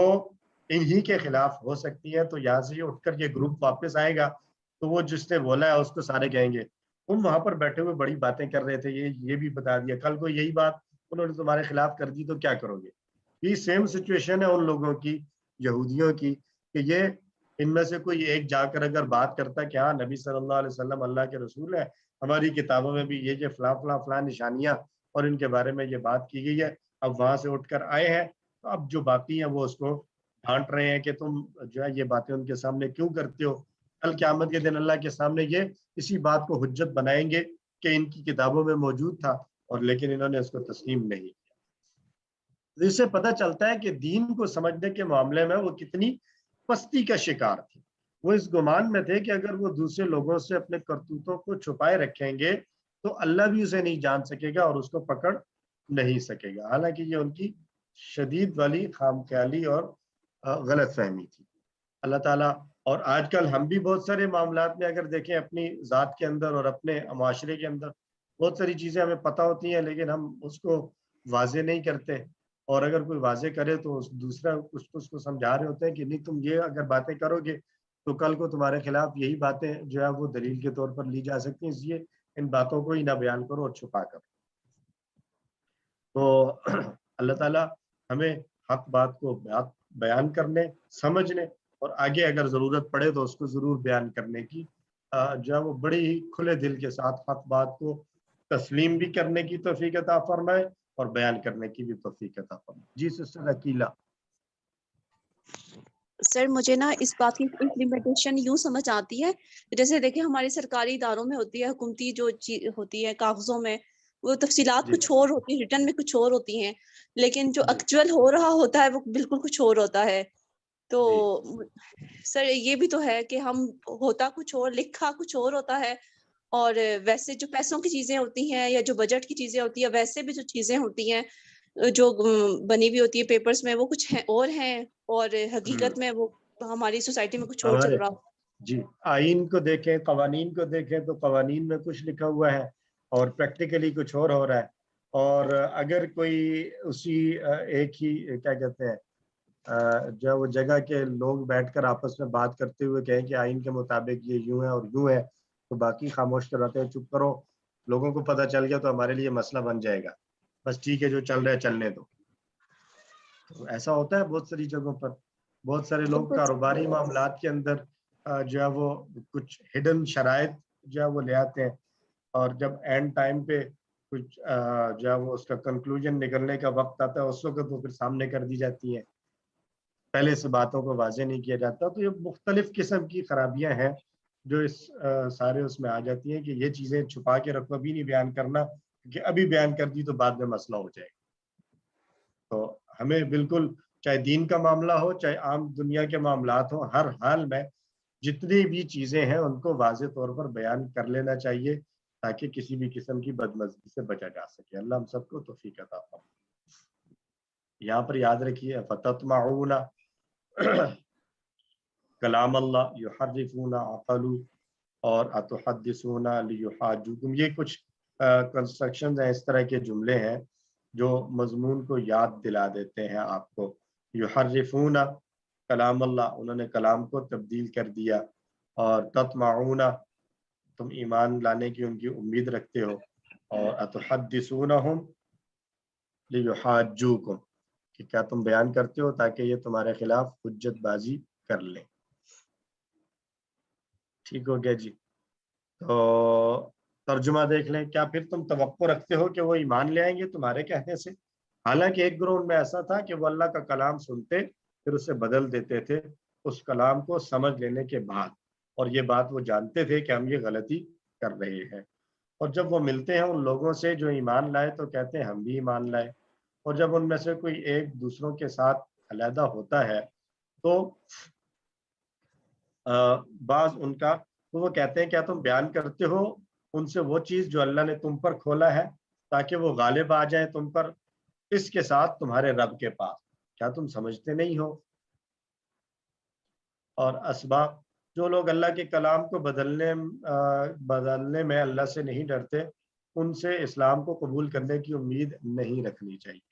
انہی کے خلاف ہو سکتی ہیں، تو یہاں سے یہ اٹھ کر یہ گروپ واپس آئے گا تو وہ جس نے بولا ہے اس کو سارے کہیں گے تم وہاں پر بیٹھے ہوئے بڑی باتیں کر رہے تھے، یہ بھی بتا دیا، کل کو یہی بات انہوں نے تمہارے خلاف کر دی تو کیا کرو گے؟ یہ سیم سچویشن ہے ان لوگوں کی، یہودیوں کی، کہ یہ ان میں سے کوئی ایک جا کر اگر بات کرتا کہ ہاں نبی صلی اللہ علیہ وسلم اللہ کے رسول ہے، ہماری کتابوں میں بھی یہ فلاں فلاں فلاں نشانیاں اور ان کے بارے میں یہ بات کی گئی ہے، اب وہاں سے اٹھ کر آئے ہیں تو اب جو باقی ہیں وہ اس کو ڈانٹ رہے ہیں کہ تم جو ہے یہ باتیں ان کے سامنے کیوں کرتے ہو، کل قیامت کے دن اللہ کے سامنے یہ اسی بات کو حجت بنائیں گے کہ ان کی کتابوں میں موجود تھا اور لیکن انہوں نے اس کو تسلیم نہیں کیا۔ اس سے پتہ چلتا ہے کہ دین کو سمجھنے کے معاملے میں وہ کتنی پستی کا شکار تھے۔ وہ اس گمان میں تھے کہ اگر وہ دوسرے لوگوں سے اپنے کرتوتوں کو چھپائے رکھیں گے تو اللہ بھی اسے نہیں جان سکے گا اور اس کو پکڑ نہیں سکے گا، حالانکہ یہ ان کی شدید والی خام خیالی اور غلط فہمی تھی۔ اللہ تعالیٰ، اور آج کل ہم بھی بہت سارے معاملات میں اگر دیکھیں اپنی ذات کے اندر اور اپنے معاشرے کے اندر بہت ساری چیزیں ہمیں پتہ ہوتی ہیں لیکن ہم اس کو واضح نہیں کرتے، اور اگر کوئی واضح کرے تو دوسرا اس کو سمجھا رہے ہوتے ہیں کہ نہیں تم یہ اگر باتیں کرو گے تو کل کو تمہارے خلاف یہی باتیں جو ہے وہ دلیل کے طور پر لی جا سکتی ہیں، اس لیے ان باتوں کو ہی نہ بیان کرو اور چھپا کرو. تو اللہ تعالیٰ ہمیں حق بات کو بیان کرنے، سمجھنے اور آگے اگر ضرورت پڑے تو اس کو ضرور بیان کرنے کی جو ہے وہ بڑی ہی کھلے دل کے ساتھ حق بات کو تسلیم بھی کرنے کی توفیق عطا فرمائے اور بیان کرنے کی بھی توفیق عطا فرمائے. جی سسٹر عقیلہ. سر مجھے نا اس بات کی امپلیمنٹیشن یوں سمجھ آتی ہے، جیسے دیکھیں ہمارے سرکاری اداروں میں ہوتی ہے، حکومتی جو ہوتی ہے کاغذوں میں وہ تفصیلات کچھ اور ہوتی ہیں، ریٹن میں کچھ اور ہوتی ہیں، لیکن جو ایکچوئل ہو رہا ہوتا ہے وہ بالکل کچھ اور ہوتا ہے. تو سر یہ بھی تو ہے کہ ہم ہوتا کچھ اور، لکھا کچھ اور ہوتا ہے، اور ویسے جو پیسوں کی چیزیں ہوتی ہیں یا جو بجٹ کی چیزیں ہوتی ہیں، ویسے بھی جو چیزیں ہوتی ہیں جو بنی ہوئی ہوتی ہے پیپرز میں وہ کچھ اور ہیں، اور حقیقت میں وہ ہماری سوسائٹی میں کچھ اور چل رہا. جی آئین کو دیکھیں، قوانین کو دیکھیں تو قوانین میں کچھ لکھا ہوا ہے اور پریکٹیکلی کچھ اور ہو رہا ہے. اور اگر کوئی اسی ایک ہی کیا کہتے ہیں جو وہ جگہ کے لوگ بیٹھ کر آپس میں بات کرتے ہوئے کہیں کہ آئین کے مطابق یہ یوں ہے اور یوں ہے، تو باقی خاموش کراتے ہیں، چپ کرو، لوگوں کو پتہ چل گیا تو ہمارے لیے مسئلہ بن جائے گا، بس ٹھیک ہے جو چل رہا ہے چلنے دو. تو ایسا ہوتا ہے بہت ساری جگہوں پر. بہت سارے لوگ کاروباری معاملات کے اندر جو ہے وہ کچھ ہڈن شرائط جو ہے وہ لے آتے ہیں، اور جب اینڈ ٹائم پہ کچھ جو ہے وہ اس کا کنکلوژن نکلنے کا وقت آتا ہے اس وقت وہ پھر سامنے کر دی جاتی ہیں، پہلے سے باتوں کو واضح نہیں کیا جاتا. تو یہ مختلف قسم کی خرابیاں ہیں جو اس سارے اس میں آ جاتی ہیں کہ یہ چیزیں چھپا کے رکھو، ابھی نہیں بیان کرنا کہ ابھی بیان کر دی تو بعد میں مسئلہ ہو جائے گا. تو ہمیں بالکل چاہے دین کا معاملہ ہو چاہے عام دنیا کے معاملات ہوں، ہر حال میں جتنی بھی چیزیں ہیں ان کو واضح طور پر بیان کر لینا چاہیے تاکہ کسی بھی قسم کی بدمزگی سے بچا جا سکے. اللہ ہم سب کو توفیق عطا فرمائے. یہاں پر یاد رکھیے فتطمعون کلام اللہ یحرفون عقلوا اور اتحدثون لیحاجوکم، یہ کچھ کنسٹرکشنز ہیں، اس طرح کے جملے ہیں جو مضمون کو یاد دلا دیتے ہیں آپ کو. یحرفون کلام اللہ، انہوں نے کلام کو تبدیل کر دیا، اور تطمعون تم ایمان لانے کی ان کی امید رکھتے ہو، اور اتحدثونہم لیحاجوکم کہ کیا تم بیان کرتے ہو تاکہ یہ تمہارے خلاف حجت بازی کر لیں. ٹھیک ہو گیا جی. تو ترجمہ دیکھ لیں. کیا پھر تم توقع رکھتے ہو کہ وہ ایمان لے آئیں گے تمہارے کہنے سے؟ حالانکہ ایک گروہ میں ایسا تھا کہ وہ اللہ کا کلام سنتے پھر اسے بدل دیتے تھے اس کلام کو سمجھ لینے کے بعد، اور یہ بات وہ جانتے تھے کہ ہم یہ غلطی کر رہے ہیں. اور جب وہ ملتے ہیں ان لوگوں سے جو ایمان لائے تو کہتے ہیں ہم بھی ایمان لائے. اور جب ان میں سے کوئی ایک دوسروں کے ساتھ علیحدہ ہوتا ہے تو بعض ان کا تو وہ کہتے ہیں کیا تم بیان کرتے ہو ان سے وہ چیز جو اللہ نے تم پر کھولا ہے تاکہ وہ غالب آ جائیں تم پر اس کے ساتھ تمہارے رب کے پاس، کیا تم سمجھتے نہیں ہو؟ اور اسباب، جو لوگ اللہ کے کلام کو بدلنے میں اللہ سے نہیں ڈرتے ان سے اسلام کو قبول کرنے کی امید نہیں رکھنی چاہیے.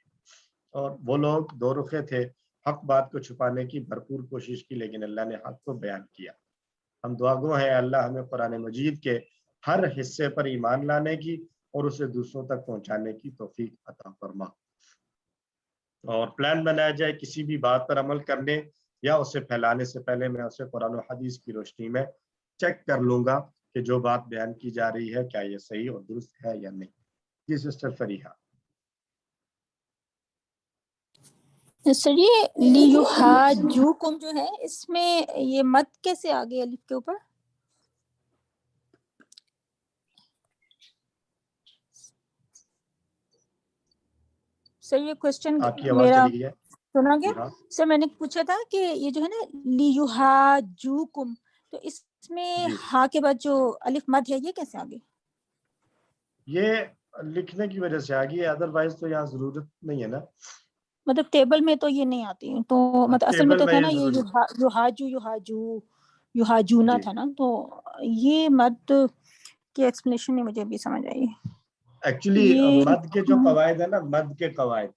اور وہ لوگ دو رخے تھے، حق بات کو چھپانے کی بھرپور کوشش کی لیکن اللہ نے حق کو بیان کیا. ہم دعا گو ہیں اللہ ہمیں قرآن مجید کے ہر حصے پر ایمان لانے کی اور اسے دوسروں تک پہنچانے کی توفیق عطا فرما، اور پلان بنایا جائے کسی بھی بات پر عمل کرنے یا اسے پھیلانے سے پہلے میں اسے قرآن و حدیث کی روشنی میں چیک کر لوں گا کہ جو بات بیان کی جا رہی ہے کیا یہ صحیح اور درست ہے یا نہیں. جی سسٹر فریحہ. سر یہ لیحاجوکم جو ہے اس میں یہ مد کیسے آ گئی الف کے اوپر؟ سر یہ کوشچن میرا سنا گیا. سر میں نے پوچھا تھا کہ یہ جو ہے نا لیحاجوکم، تو اس میں ہا کے بعد جو الف مد ہے یہ کیسے آ گئی؟ یہ لکھنے کی وجہ سے آ گئی، ادروائز تو یہاں ضرورت نہیں ہے نا. مطلب ٹیبل میں تو یہ نہیں آتی، تو مطلب اصل میں تو تھا نا یہ یحاجونا تھا نا، تو یہ مد کی ایکسپلینیشن نہیں مجھے ابھی سمجھ آئی. ایکچولی مد کے جو قواعد ہے نا، مد کے قواعد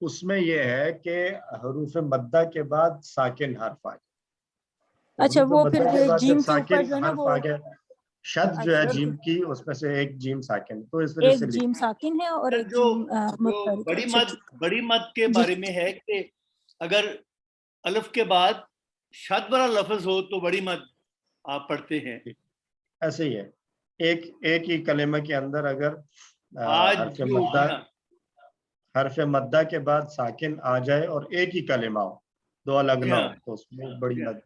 اس میں یہ ہے کہ حروف مدہ کے بعد ساکن حرف آ جائے. اچھا وہ پھر مدہ کے بعد جیم جب کے اوپر ساکن جو ہے نا حرف وہ آ گیا شد جو ہے اچھا جیم کی اس میں سے ایک جیم ساکن تو اس وجہ ایک سے جیم ساکن ہے اور ایک جو جیم متحرک ہے. بڑی اچھا مد ٹھیک. بڑی مد کے جی بارے میں ہے کہ اگر الف کے بعد شد والا لفظ ہو تو بڑی مد آپ پڑھتے ہیں. ایسے ہی ہے ایک ہی کلمہ کے اندر اگر حرف مدہ کے بعد ساکن آ جائے اور ایک ہی کلمہ ہو دو الگ نہ ہو تو اس میں بڑی مد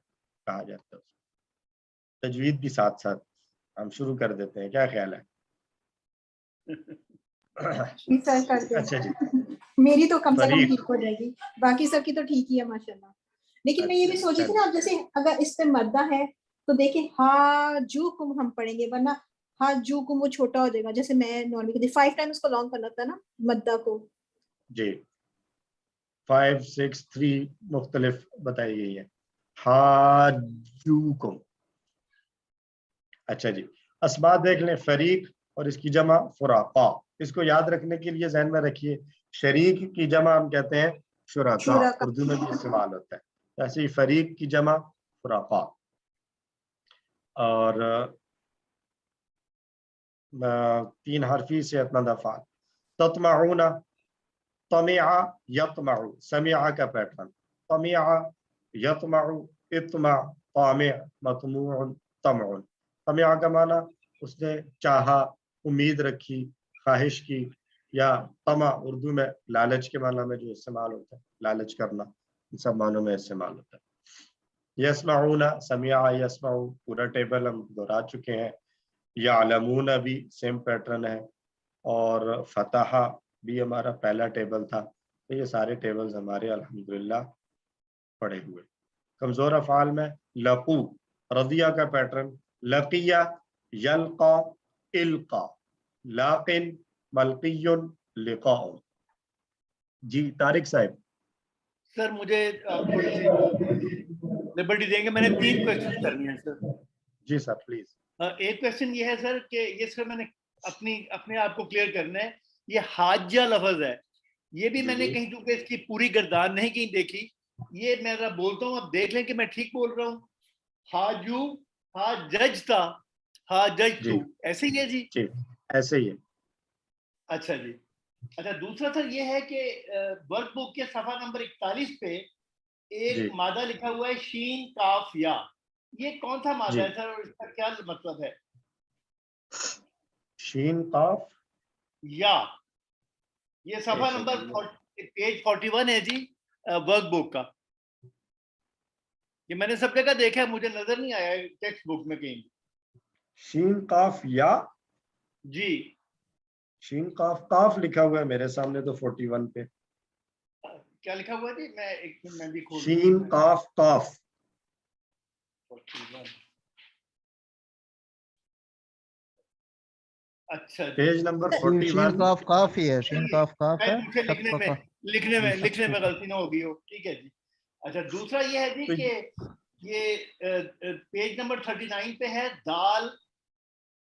کہا جاتا ہے. تجوید بھی ساتھ ساتھ ہم شروع کر دیتے ہیں, کیا خیال ہے؟ اچھا جی میری تو کم سے کم ٹھیک ہو جائے گی, باقی سب کی تو ٹھیک ہی ہے ماشاءاللہ. لیکن میں یہ بھی سوچی تھی نا, اب جیسے اگر اس پہ مدہ ہے تو دیکھیں ہا جو کم ہم پڑھیں گے, ورنہ ہا جو کم وہ چھوٹا ہو جائے گا. جیسے میں نارملی 5 ٹائم اس کو لانگ کرنا تھا نا مدہ کو. جی 5 6 3 مختلف بتائی گئی ہے. ہا جو کم. اچھا جی اسماء دیکھ لیں, فریق اور اس کی جمع فراقا. اس کو یاد رکھنے کے لیے ذہن میں رکھیے شریک کی جمع ہم کہتے ہیں شرکا, اردو میں بھی استعمال ہوتا ہے. ایسے ہی فریق کی جمع فراقا. اور 3 حرفی سے اتنا دفعہ تطمعون, طمع یطمع, سمع کا پیٹرن طمع یطمع اطمع طامع مطموع طمع. طمع کا معنی اس نے چاہا, امید رکھی, خواہش کی, یا طمع اردو میں لالچ کے معنی میں جو استعمال ہوتا ہے, لالچ کرنا, ان سب معنوں میں استعمال ہوتا ہے. یسمعون, سمع یسمع پورا ٹیبل ہم دہرا چکے ہیں. یعلمون بھی سیم پیٹرن ہے, اور فتح بھی ہمارا پہلا ٹیبل تھا. تو یہ سارے ٹیبلز ہمارے الحمدللہ پڑے ہوئے. کمزور افعال میں لقو, رضیہ کا پیٹرن لقیہ یلقا القا, لاقن ملقی لقاء. جی طارق صاحب. سر مجھے تھوڑی سی لبرٹی دیں گے, میں نے 3 کوشچن کرنے ہیں سر. جی سر پلیز. ایک کوشچن یہ ہے سر کہ یہ سر میں نے اپنے آپ کو کلیئر کرنا ہے. یہ حاجہ لفظ ہے, یہ بھی میں نے کہیں چونکہ اس کی پوری گردان نہیں کہیں دیکھی, یہ میں ذرا بولتا ہوں, اب دیکھ لیں کہ میں ٹھیک بول رہا ہوں. حاجو ہا جج تھا, ہا جج تو, ایسے ہی ہے جی؟ جی ایسے ہی ہے. اچھا جی. اچھا دوسرا سر یہ ہے کہ ورک بک کے صفحہ نمبر 41 پہ ایک مادہ لکھا ہوا ہے شین کاف یا, یہ کون سا مادہ ہے سر اور اس کا کیا مطلب ہے؟ شین قاف یا, یہ صفحہ نمبر پیج 41 ہے جی ورک بک کا. یہ میں نے سب جگہ دیکھا ہے, مجھے نظر نہیں آیا ٹیکسٹ بک میں کہیں. شین قاف یا جی, شین قاف قاف لکھا ہوا ہے میرے سامنے تو 41 پہ. کیا لکھا ہوا ہے جی؟ میں ایک میں بھی کھول شین قاف قاف. اچھا پیج نمبر 41. شین قاف قاف ہی ہے, شین قاف قاف ہے, لکھنے میں غلطی نہ ہوگی ہو. ٹھیک ہے جی. اچھا دوسرا یہ ہے جی کہ یہ پیج نمبر 39 پہ ہے دال,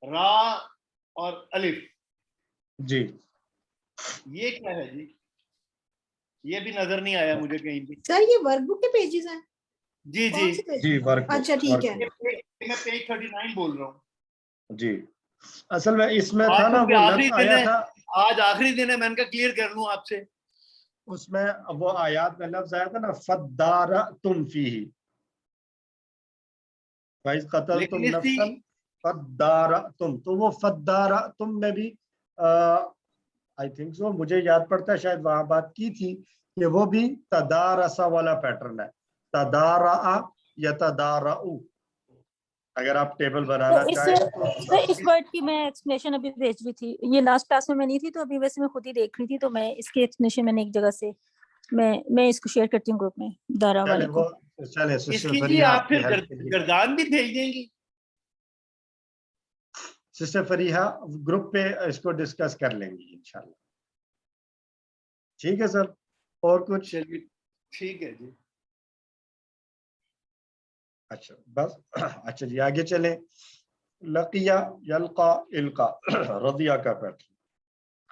را اور الف. جی یہ کیا ہے جی؟ یہ بھی نظر نہیں آیا مجھے کہیں بھی. سر یہ ورک بک کے پیجز ہیں؟ جی جی جی ورک. اچھا ٹھیک ہے, میں پیج 39 بول رہا ہوں. جی اصل میں اس میں تھا نا, وہ لفظ آیا تھا, آج آخری دن ہے, میں ان کا کلیئر کر لوں آپ سے. اس میں وہ آیات میں لفظ آیا تھا نا فَدَّارَأْتُمْ فِيهِ, فَإِذْ قَتَلْتُمْ نَفْسًا فَدَّارَأْتُمْ, تو وہ فَدَّارَأْتُمْ میں بھی آئی تھنک سو, مجھے یاد پڑتا ہے شاید وہاں بات کی تھی کہ وہ بھی تدارسا والا پیٹرن ہے, تدارا یا تدارؤ. اگر آپ ٹیبل بنانا چاہیں تو اس ورڈ کی میں ایکسپلینیشن ابھی بھیج رہی تھی, یہ لاسٹ کلاس میں نہیں تھی تو ابھی ویسے میں خود ہی دیکھ رہی تھی, تو میں اس کی ایکسپلینیشن میں نے ایک جگہ سے میں اس کو شیئر کرتی ہوں گروپ میں دارا والے کو. اس کی جی آپ پھر گردان بھی بھیج دیں گی سسٹر فریحہ, گروپ پہ اس کو ڈسکس کر لیں گی انشاءاللہ. ٹھیک ہے سر, اور کچھ؟ ٹھیک ہے جی. اچھا بس, اچھا جی آگے چلیں. لقیہ یلقا القا, رضیہ کا پیٹرن.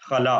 خلا,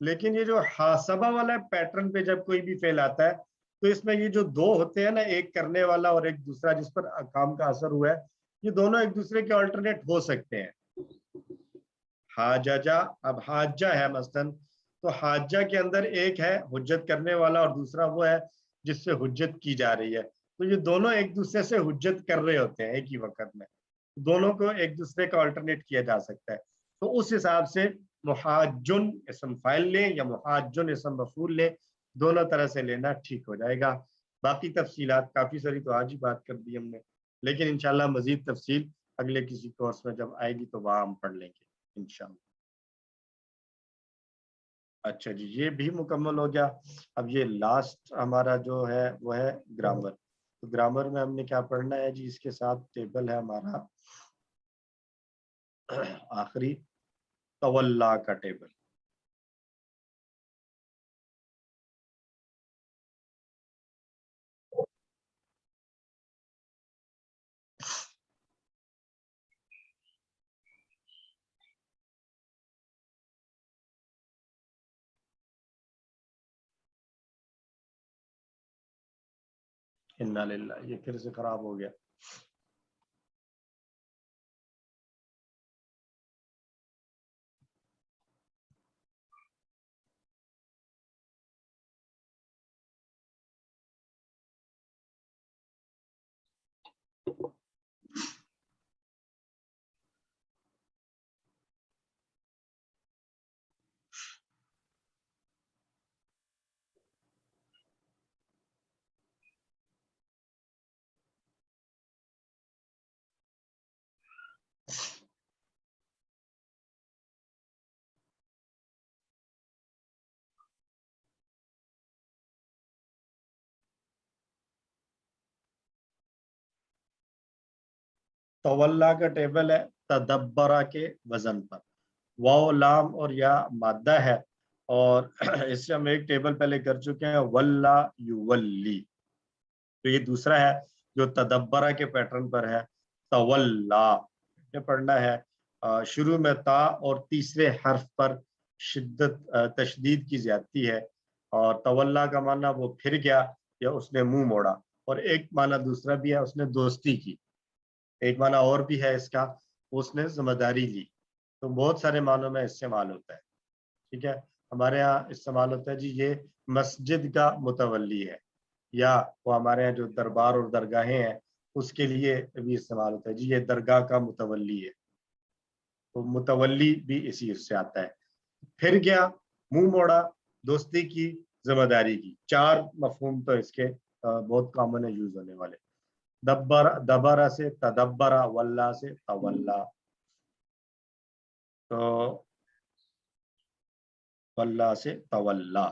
لیکن یہ جو حاسبہ والا پیٹرن پہ جب کوئی بھی فعل آتا ہے تو اس میں یہ جو دو ہوتے ہیں نا، ایک کرنے والا اور ایک دوسرا جس پر کام کا اثر ہوا ہے، یہ دونوں ایک دوسرے کے آلٹرنیٹ ہو سکتے ہیں. حاججہ، اب حاجہ ہے مثلاً، تو حاجہ کے اندر ایک ہے حجت کرنے والا اور دوسرا وہ ہے جس سے حجت کی جا رہی ہے، تو یہ دونوں ایک دوسرے سے حجت کر رہے ہوتے ہیں ایک ہی وقت میں، دونوں کو ایک دوسرے کا آلٹرنیٹ کیا جا سکتا ہے. تو اس حساب سے محاجن اسم فاعل لیں یا محاجن اسم مفعول لیں، دونوں طرح سے لینا ٹھیک ہو جائے گا. باقی تفصیلات کافی ساری تو آج ہی بات کر دی ہم نے، لیکن انشاءاللہ مزید تفصیل اگلے کسی کورس میں جب آئے گی تو وہاں ہم پڑھ لیں گے انشاءاللہ. اچھا جی، یہ بھی مکمل ہو گیا. اب یہ لاسٹ ہمارا جو ہے وہ ہے گرامر. تو گرامر میں ہم نے کیا پڑھنا ہے جی؟ اس کے ساتھ ٹیبل ہے ہمارا آخری تولا کا ٹیبل. انا للہ، یہ پھر سے خراب ہو گیا. تولا کا ٹیبل ہے تدبرہ کے وزن پر. واو لام اور یا مادہ ہے، اور اس سے ہم ایک ٹیبل پہلے کر چکے ہیں ولا یولی. تو یہ دوسرا ہے جو تدبرہ کے پیٹرن پر ہے. تولا یہ پڑھنا ہے شروع میں تا اور تیسرے حرف پر شدت تشدید کی زیادتی ہے. اور تولا کا معنی وہ پھر گیا یا اس نے منہ موڑا، اور ایک معنی دوسرا بھی ہے اس نے دوستی کی. ایک معنی اور بھی ہے اس کا، اس نے ذمہ داری لی. تو بہت سارے معنوں میں استعمال ہوتا ہے. ٹھیک ہے، ہمارے ہاں استعمال ہوتا ہے جی یہ مسجد کا متولی ہے، یا وہ ہمارے ہاں جو دربار اور درگاہیں ہیں اس کے لیے بھی استعمال ہوتا ہے جی یہ درگاہ کا متولی ہے. تو متولی بھی اسی سے آتا ہے. پھر گیا، منہ موڑا، دوستی کی، ذمہ داری کی. چار مفہوم تو اس کے بہت کامن ہے یوز ہونے والے. دبرا سے تدبرا، ولا سے تولا. تو ولا سے تولا،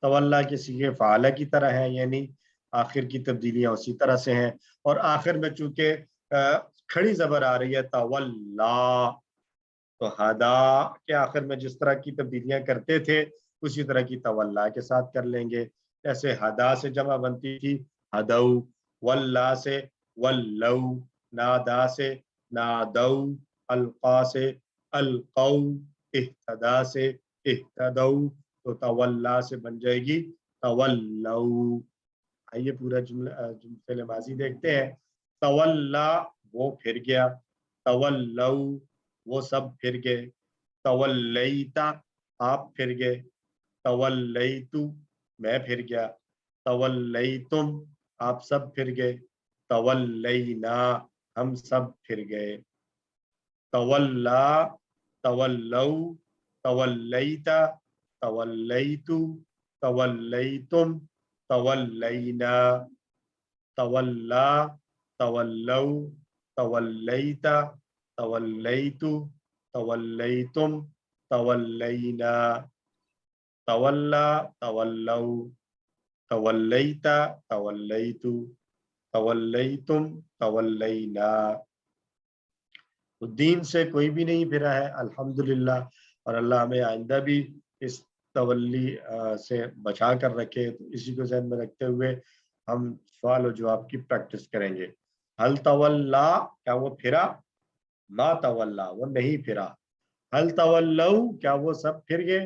تولا کے صیغے فعالہ کی طرح ہیں، یعنی آخر کی تبدیلیاں اسی طرح سے ہیں. اور آخر میں چونکہ کھڑی زبر آ رہی ہے تولا، تو ہدا کے آخر میں جس طرح کی تبدیلیاں کرتے تھے اسی طرح کی تولا کے ساتھ کر لیں گے. جیسے ہدا سے جمع بنتی تھی ہدو، ولا سے ولو، نادا سے نادو، القا سے القو، اہتدا سے اہتدو. تو تولا سے بن جائے گی تولو. آئیے پورا جملہ ماضی دیکھتے ہیں. تولا وہ پھر گیا، تولو وہ سب پھر گئے، تولیتا آپ پھر گئے، تولیتو میں پھر گیا، تولیتم آپ سب پھر گئے، تولینا ہم سب پھر گئے. تولا، تولو، تولیتا، تولیتو، تولیتم، تولینا. تولا، تولو، تولیتا، تولیتو، تولیتم، تولینا. تولا، تولو، تولیتا، تولیتو، تولیتم، تولینا. دین سے کوئی بھی نہیں پھرا ہے الحمدللہ، اور اللہ ہمیں آئندہ بھی اس تولی سے بچا کر رکھے. تو اسی کو ذہن میں رکھتے ہوئے ہم سوال و جواب کی پریکٹس کریں گے. حل تولا کیا وہ پھرا؟ ما تولا وہ نہیں پھرا. حل تولو کیا وہ سب پھر گئے؟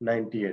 98।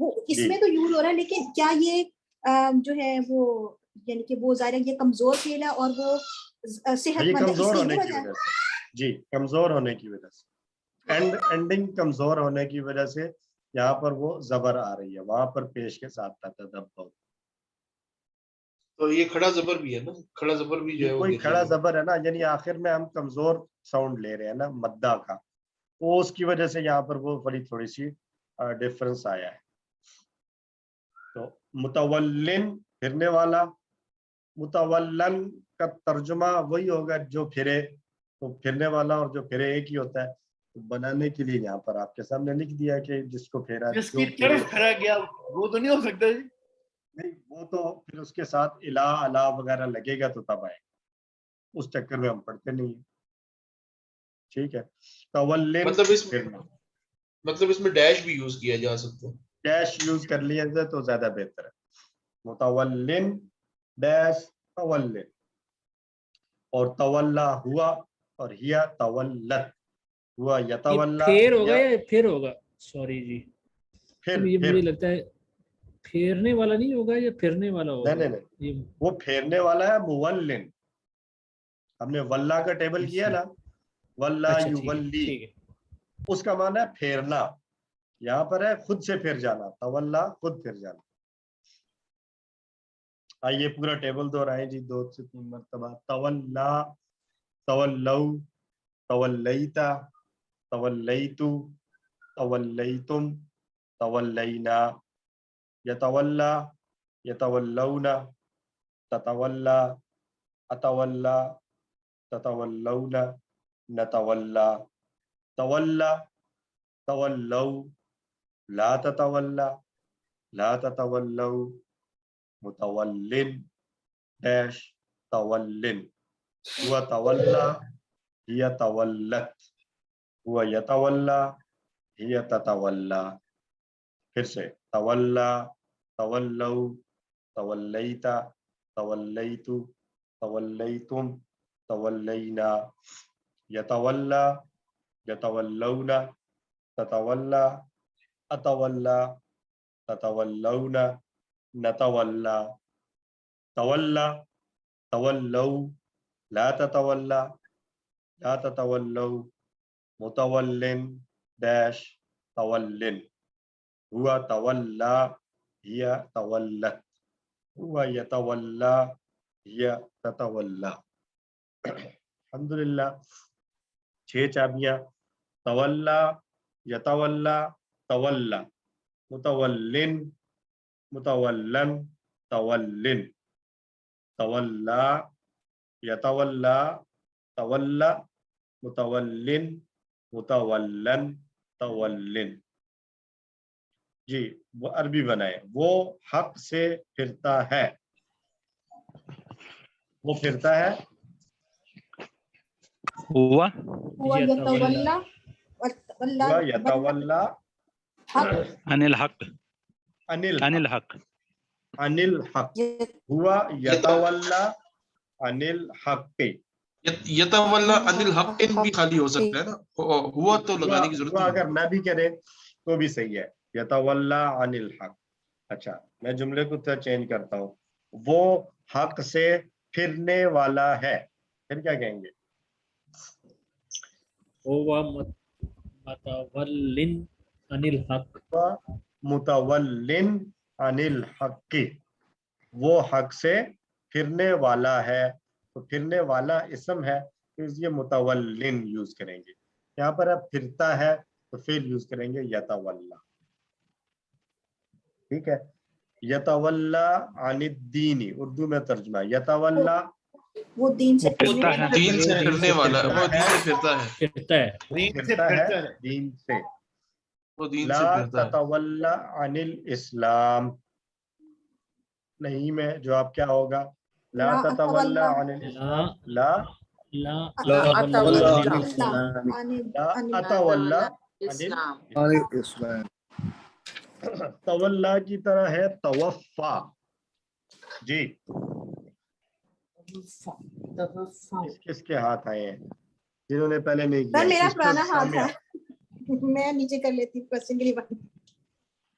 وہ اس میں تو یوز ہو رہا ہے, لیکن کیا یہ جو ہے وہ یعنی کہ وہ ظاہر ہے یہ کمزور فعل ہے اور وہ صحت مند ہے, کمزور اس ہونے لیے کی وجہ سے, جی کمزور ہونے کی وجہ سے, اینڈنگ کمزور ہونے کی وجہ سے یہاں پر وہ زبر آ رہی ہے, وہاں پر پیش کے ساتھ تھا تدبر. تو یہ کھڑا زبر بھی ہے نا, کھڑا زبر بھی جو ہے کوئی کھڑا زبر ہے نا, یعنی آخر میں ہم کمزور ساؤنڈ لے رہے ہیں نا مدہ کا, وہ اس کی وجہ سے یہاں پر وہ بڑی تھوڑی سی ڈفرنس آیا ہے. تو متولن پھرنے والا, متولن کا ترجمہ وہی ہوگا جو پھرے, تو پھرنے والا اور جو پھرے ایک ہی ہوتا ہے. تو بنانے کے لیے یہاں پر آپ کے سامنے لکھ دیا کہ جس کو پھیرا, جس کی طرف پھیرا گیا وہ تو نہیں ہو سکتا جی. نہیں, وہ تو پھر اس کے ساتھ الا الا وغیرہ لگے گا تو تب آئے, اس چکر میں ہم پڑھتے نہیں ہیں. ٹھیک ہے, تولن مطلب اس میں ڈیش بھی یوز کیا جا سکتا ہے, ڈیش یوز کر لیا جائے تو زیادہ بہتر ہے. متولن ڈیش تولن, اور تولا ہوا اور ہیا تولت ہوا یتولا. پھر ہوگا یا پھر ہوگا, سوری جی پھر یہ مجھے لگتا ہے پھیرنے والا نہیں ہوگا یا پھرنے والا ہوگا. نہیں, وہ پھیرنے والا ہے مولن. ہم نے ولہ کا ٹیبل کیا نا, ولہ یولی, اس کا معنی ہے پھیرنا. یہاں پر ہے خود سے پھر جانا, تولا خود پھر جانا. آئیے پورا ٹیبل دہرائیں جی 2 سے 3 مرتبہ. تولا, تولو, تولیتا, تولیتو, تولیتم, تولینا. یتولا, یتولونا, تتولا, اتولا, تتولونا, نتولا. تولا, تولو, لا تتولا, لا تتولو. متولن ڈیش تولن ہوا تولا ہی تولت ہوا یتولا ہی تتولا. پھر سے تولا, تولو, تولیتا, تولیتو, تولیتم, تولینا. یتولا, یتولونا, تتولا, اتولا, تتولونا, نتولا. تولا, تولو, لا تتولا, لا تتولو. متولن ڈیش تولن ہوا تولا ہی تولت ہوا یتولا ہی تتولا. الحمدللہ 6 چابیاں. تولا, یتولا, تولا, متولن, متولن, تولن, تولا, یتولا, تولا, متولن, متولن, تولن. جی وہ عربی بنائے. وہ حق سے پھرتا ہے, وہ پھرتا ہے. ہوا یتولا, یتولا عن الحق, عن الحق, عن الحق. ہوا یتولا عن الحق. یتولا عن الحق بھی خالی ہو سکتا ہے نا, ہوا تو لگانے کی ضرورت نہیں. اگر نہ بھی کرے تو بھی صحیح ہے. یتولا عن الحق. اچھا میں جملے کو چینج کرتا ہوں. وہ حق سے پھرنے والا ہے, پھر کیا کہیں گے؟ متولن عن الحق, متولن عن الحق. وہ حق سے پھرنے والا ہے. تو پھرنے والا اسم ہے تو اس لیے متولن یوز کریں گے. یہاں پر اب پھرتا ہے تو پھر یوز کریں گے یتولا. ٹھیک ہے. یتولا عن الدین, اردو میں ترجمہ یتولا وہ دین سے پھرنے والا, وہ دین سے پھرتا ہے, پھرتا ہے دین سے. وہ دین سے لا پھرتا ہے. تتولا عن الاسلام. نہیں میں جواب کیا ہوگا؟ لا تتولا عن الاسلام. لا اتولا عن الاسلام. تولا کی طرح ہے توفا. جی کس کے ہاتھ آئے ہیں جنہوں نے پہلے نہیں کیا؟ میرا پرانا ہاتھ ہے, میں نیچے کر لیتی ہوں.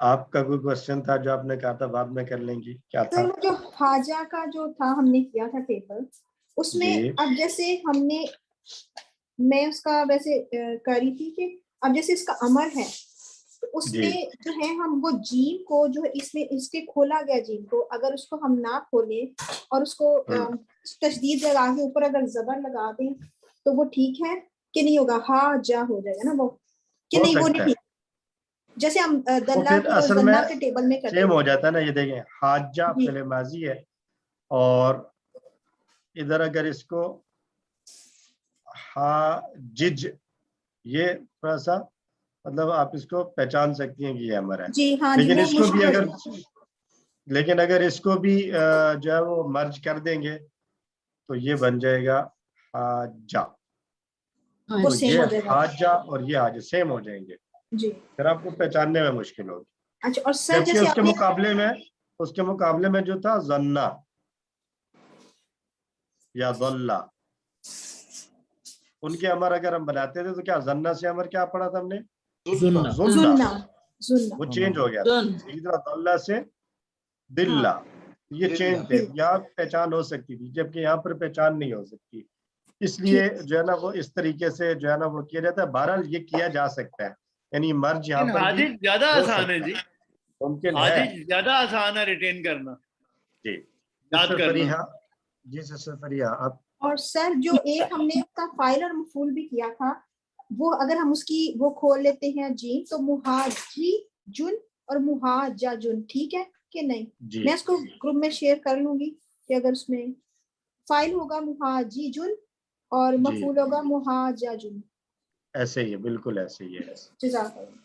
آپ کا کوئی کوشچن تھا جو آپ نے کہا تھا بعد میں کر لیں گی, کیا تھا؟ سر جو حاجہ کا جو تھا ہم نے کیا تھا ٹیبل, اس میں اب جیسے ہم نے, میں اس کا ویسے کر رہی تھی کہ اب جیسے اس کا امر ہے تو اس میں جو ہے ہم وہ جیم کو جو اس میں اس کے کھولا گیا جیم کو اگر اس کو ہم نہ کھولیں اور اس کو تشدید لگا کے اوپر اگر زبر لگا دیں تو وہ ٹھیک ہے کہ نہیں ہوگا؟ ہاں جا ہو جائے گا نا وہ, کہ نہیں وہ نہیں ٹھیک جیسے ہم دلہ کو زنہ کے ٹیبل میں کرتے ہیں سیم ہو جاتا ہے نا. یہ دیکھیں حاجہ فعل ماضی ہے اور ادھر اگر اس کو حاجج, یہ تھوڑا سا مطلب آپ اس کو پہچان سکتی ہیں کہ یہ امر ہے, لیکن اس کو بھی اگر لیکن اگر اس کو بھی جو ہے وہ مرج کر دیں گے تو یہ بن جائے گا حاجہ. یہ حاجہ اور یہ حاجہ سیم ہو جائیں گے, پھر آپ کو پہچاننے میں مشکل ہوگی. اچھا, اور سر جبکہ اس کے مقابلے میں جو تھا ظنہ یا ظلہ, ان کے امر اگر ہم بناتے تھے تو کیا ظنہ سے امر کیا پڑھا تھا ہم نے؟ وہ چینج ہو گیا تھا. اسی طرح ظلہ سے دلہ, یہ چینج تھے, یہاں پہچان ہو سکتی تھی جبکہ یہاں پر پہچان نہیں ہو سکتی. اس لیے جو ہے نا وہ اس طریقے سے جو ہے نا وہ کیا جاتا ہے. بہرحال یہ کیا جا سکتا ہے, یعنی مرج یہاں پر بھی زیادہ آسان ہے جی, ممکن ہے زیادہ آسان ہے ریٹین کرنا. جی یاد کرنا. جی سر فریحہ آپ. اور سر جو ایک ہم نے اس کا فائل اور مفعول بھی کیا تھا, وہ اگر ہم اس کی وہ کھول لیتے ہیں جی تو مہاجی جن اور مہاجا جن, ٹھیک ہے کہ نہیں؟ میں اس کو گروپ میں شیئر کر لوں گی کہ اگر اس میں فائل ہوگا مہاجی جن اور مفعول ہوگا مہاجا جن. ایسے ہی ہے, بالکل ایسے ہی ہے. جزاک اللہ.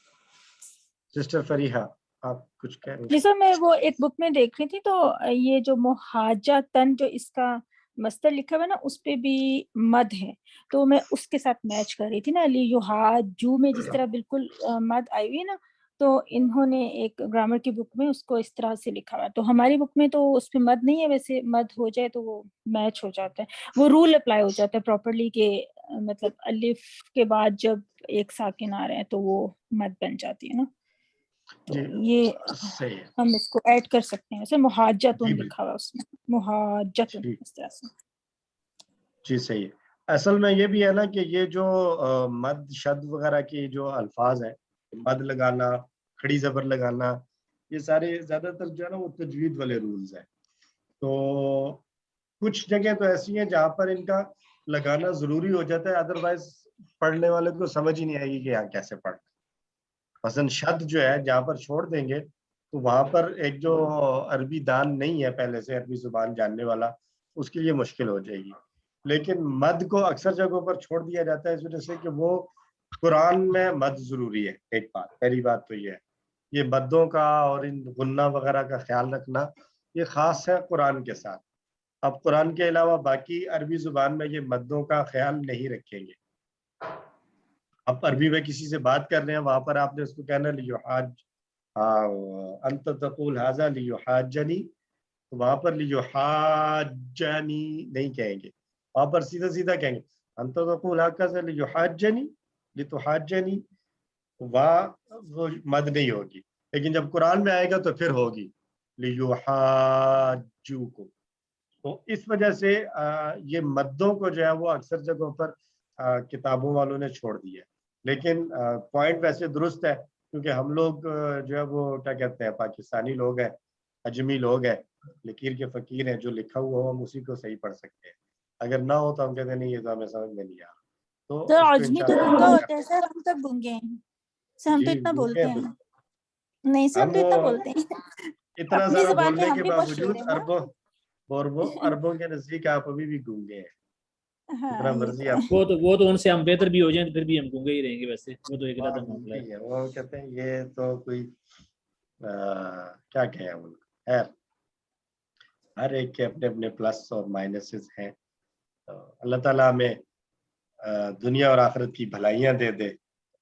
سسٹر فریحہ آپ کچھ کہہ رہے جی سر, میں وہ ایک بک میں دیکھ رہی تھی تو یہ جو مہاجا تن جو اس کا مصدر لکھا ہوا ہے نا اس پہ بھی مد ہے, تو میں اس کے ساتھ میچ کر رہی تھی نا. لیہاجو میں جس طرح بالکل مد آئی ہوئی ہے نا, تو انہوں نے ایک گرامر کی بک میں اس کو اس طرح سے لکھا ہوا ہے. تو ہماری بک میں تو اس پہ مد نہیں ہے, ویسے مد ہو جائے تو وہ میچ ہو جاتا ہے, وہ رول اپلائی ہو جاتا ہے پراپرلی کہ مطلب الف کے بعد جب ایک ساکن آ رہے ہیں تو وہ مد بن جاتی ہے نا. تو یہ ہم اس کو ایڈ کر سکتے ہیں. ویسے مہاجتن لکھا ہوا اس میں, مہاجتن اس طرح سے. جی صحیح ہے. اصل میں یہ بھی ہے نا کہ یہ جو مد شد وغیرہ کی جو الفاظ ہیں, مد لگانا, کھڑی زبر لگانا, یہ سارے زیادہ تر جو ہے نا وہ تجوید والے رولز ہیں. تو کچھ جگہ تو ایسی ہیں جہاں پر ان کا لگانا ضروری ہو جاتا ہے, ادروائز پڑھنے والے کو سمجھ ہی نہیں آئے گی کہ یہاں کیسے پڑھنا. مثلا شد جو ہے جہاں پر چھوڑ دیں گے تو وہاں پر ایک جو عربی دان نہیں ہے پہلے سے عربی زبان جاننے والا, اس کے لیے مشکل ہو جائے گی. لیکن مد کو اکثر جگہوں پر چھوڑ دیا جاتا ہے اس وجہ سے کہ وہ قرآن میں مد ضروری ہے. ایک بات, پہلی بات تو یہ ہے, یہ مدوں کا اور ان غنہ وغیرہ کا خیال رکھنا یہ خاص ہے قرآن کے ساتھ. اب قرآن کے علاوہ باقی عربی زبان میں یہ مدوں کا خیال نہیں رکھیں گے. اب عربی میں کسی سے بات کر رہے ہیں, وہاں پر آپ نے اس کو کہنا لیحاج انت تقول ھذا لیحاجنی, تو وہاں پر لیحاجنی نہیں کہیں گے, وہاں پر سیدھا سیدھا کہیں گے انت تقول ھذا لیحاجنی لتحاجنی, وہاں وہ مد نہیں ہوگی. لیکن جب قرآن میں آئے گا تو پھر ہوگی لیحاجوکم. تو اس وجہ سے یہ مدوں کو جو ہے وہ اکثر جگہوں پر کتابوں والوں نے چھوڑ دیا ہے. لیکن پوائنٹ ویسے درست ہے, کیونکہ ہم لوگ جو ہے وہ کیا کہتے ہیں پاکستانی لوگ ہیں, اجمی لوگ ہیں, لکیر کے فقیر ہیں, جو لکھا ہوا ہو ہم اسی کو صحیح پڑھ سکتے ہیں. اگر نہ ہو تو ہم کہتے ہیں نہیں یہ تو ہمیں سمجھ میں نہیں آ رہا. تو سر اجمی تو گنگا ہوتا ہے سر, ہم تب گنگے ہیں سر, ہم تو اتنا بولتے ہیں. نہیں سر, ہم تو اتنا بولتے ہیں, اتنا سارا بولنے کے باوجود اربوں کے نزدیک آپ ابھی بھی گونگے ہیں. اتنا مرضی آپ وہ تو ان سے ہم بہتر بھی ہو جائیں پھر بھی ہم گونگے ہی رہیں گے. ویسے وہ تو ایک علیحدہ معاملہ ہے. وہ کہتے ہیں یہ تو کوئی کیا کہیں ان کو. خیر ہر ایک کے اپنے اپنے پلس اور مائنسز ہیں. اللہ تعالیٰ ہمیں دنیا اور آخرت کی بھلائیاں دے دے,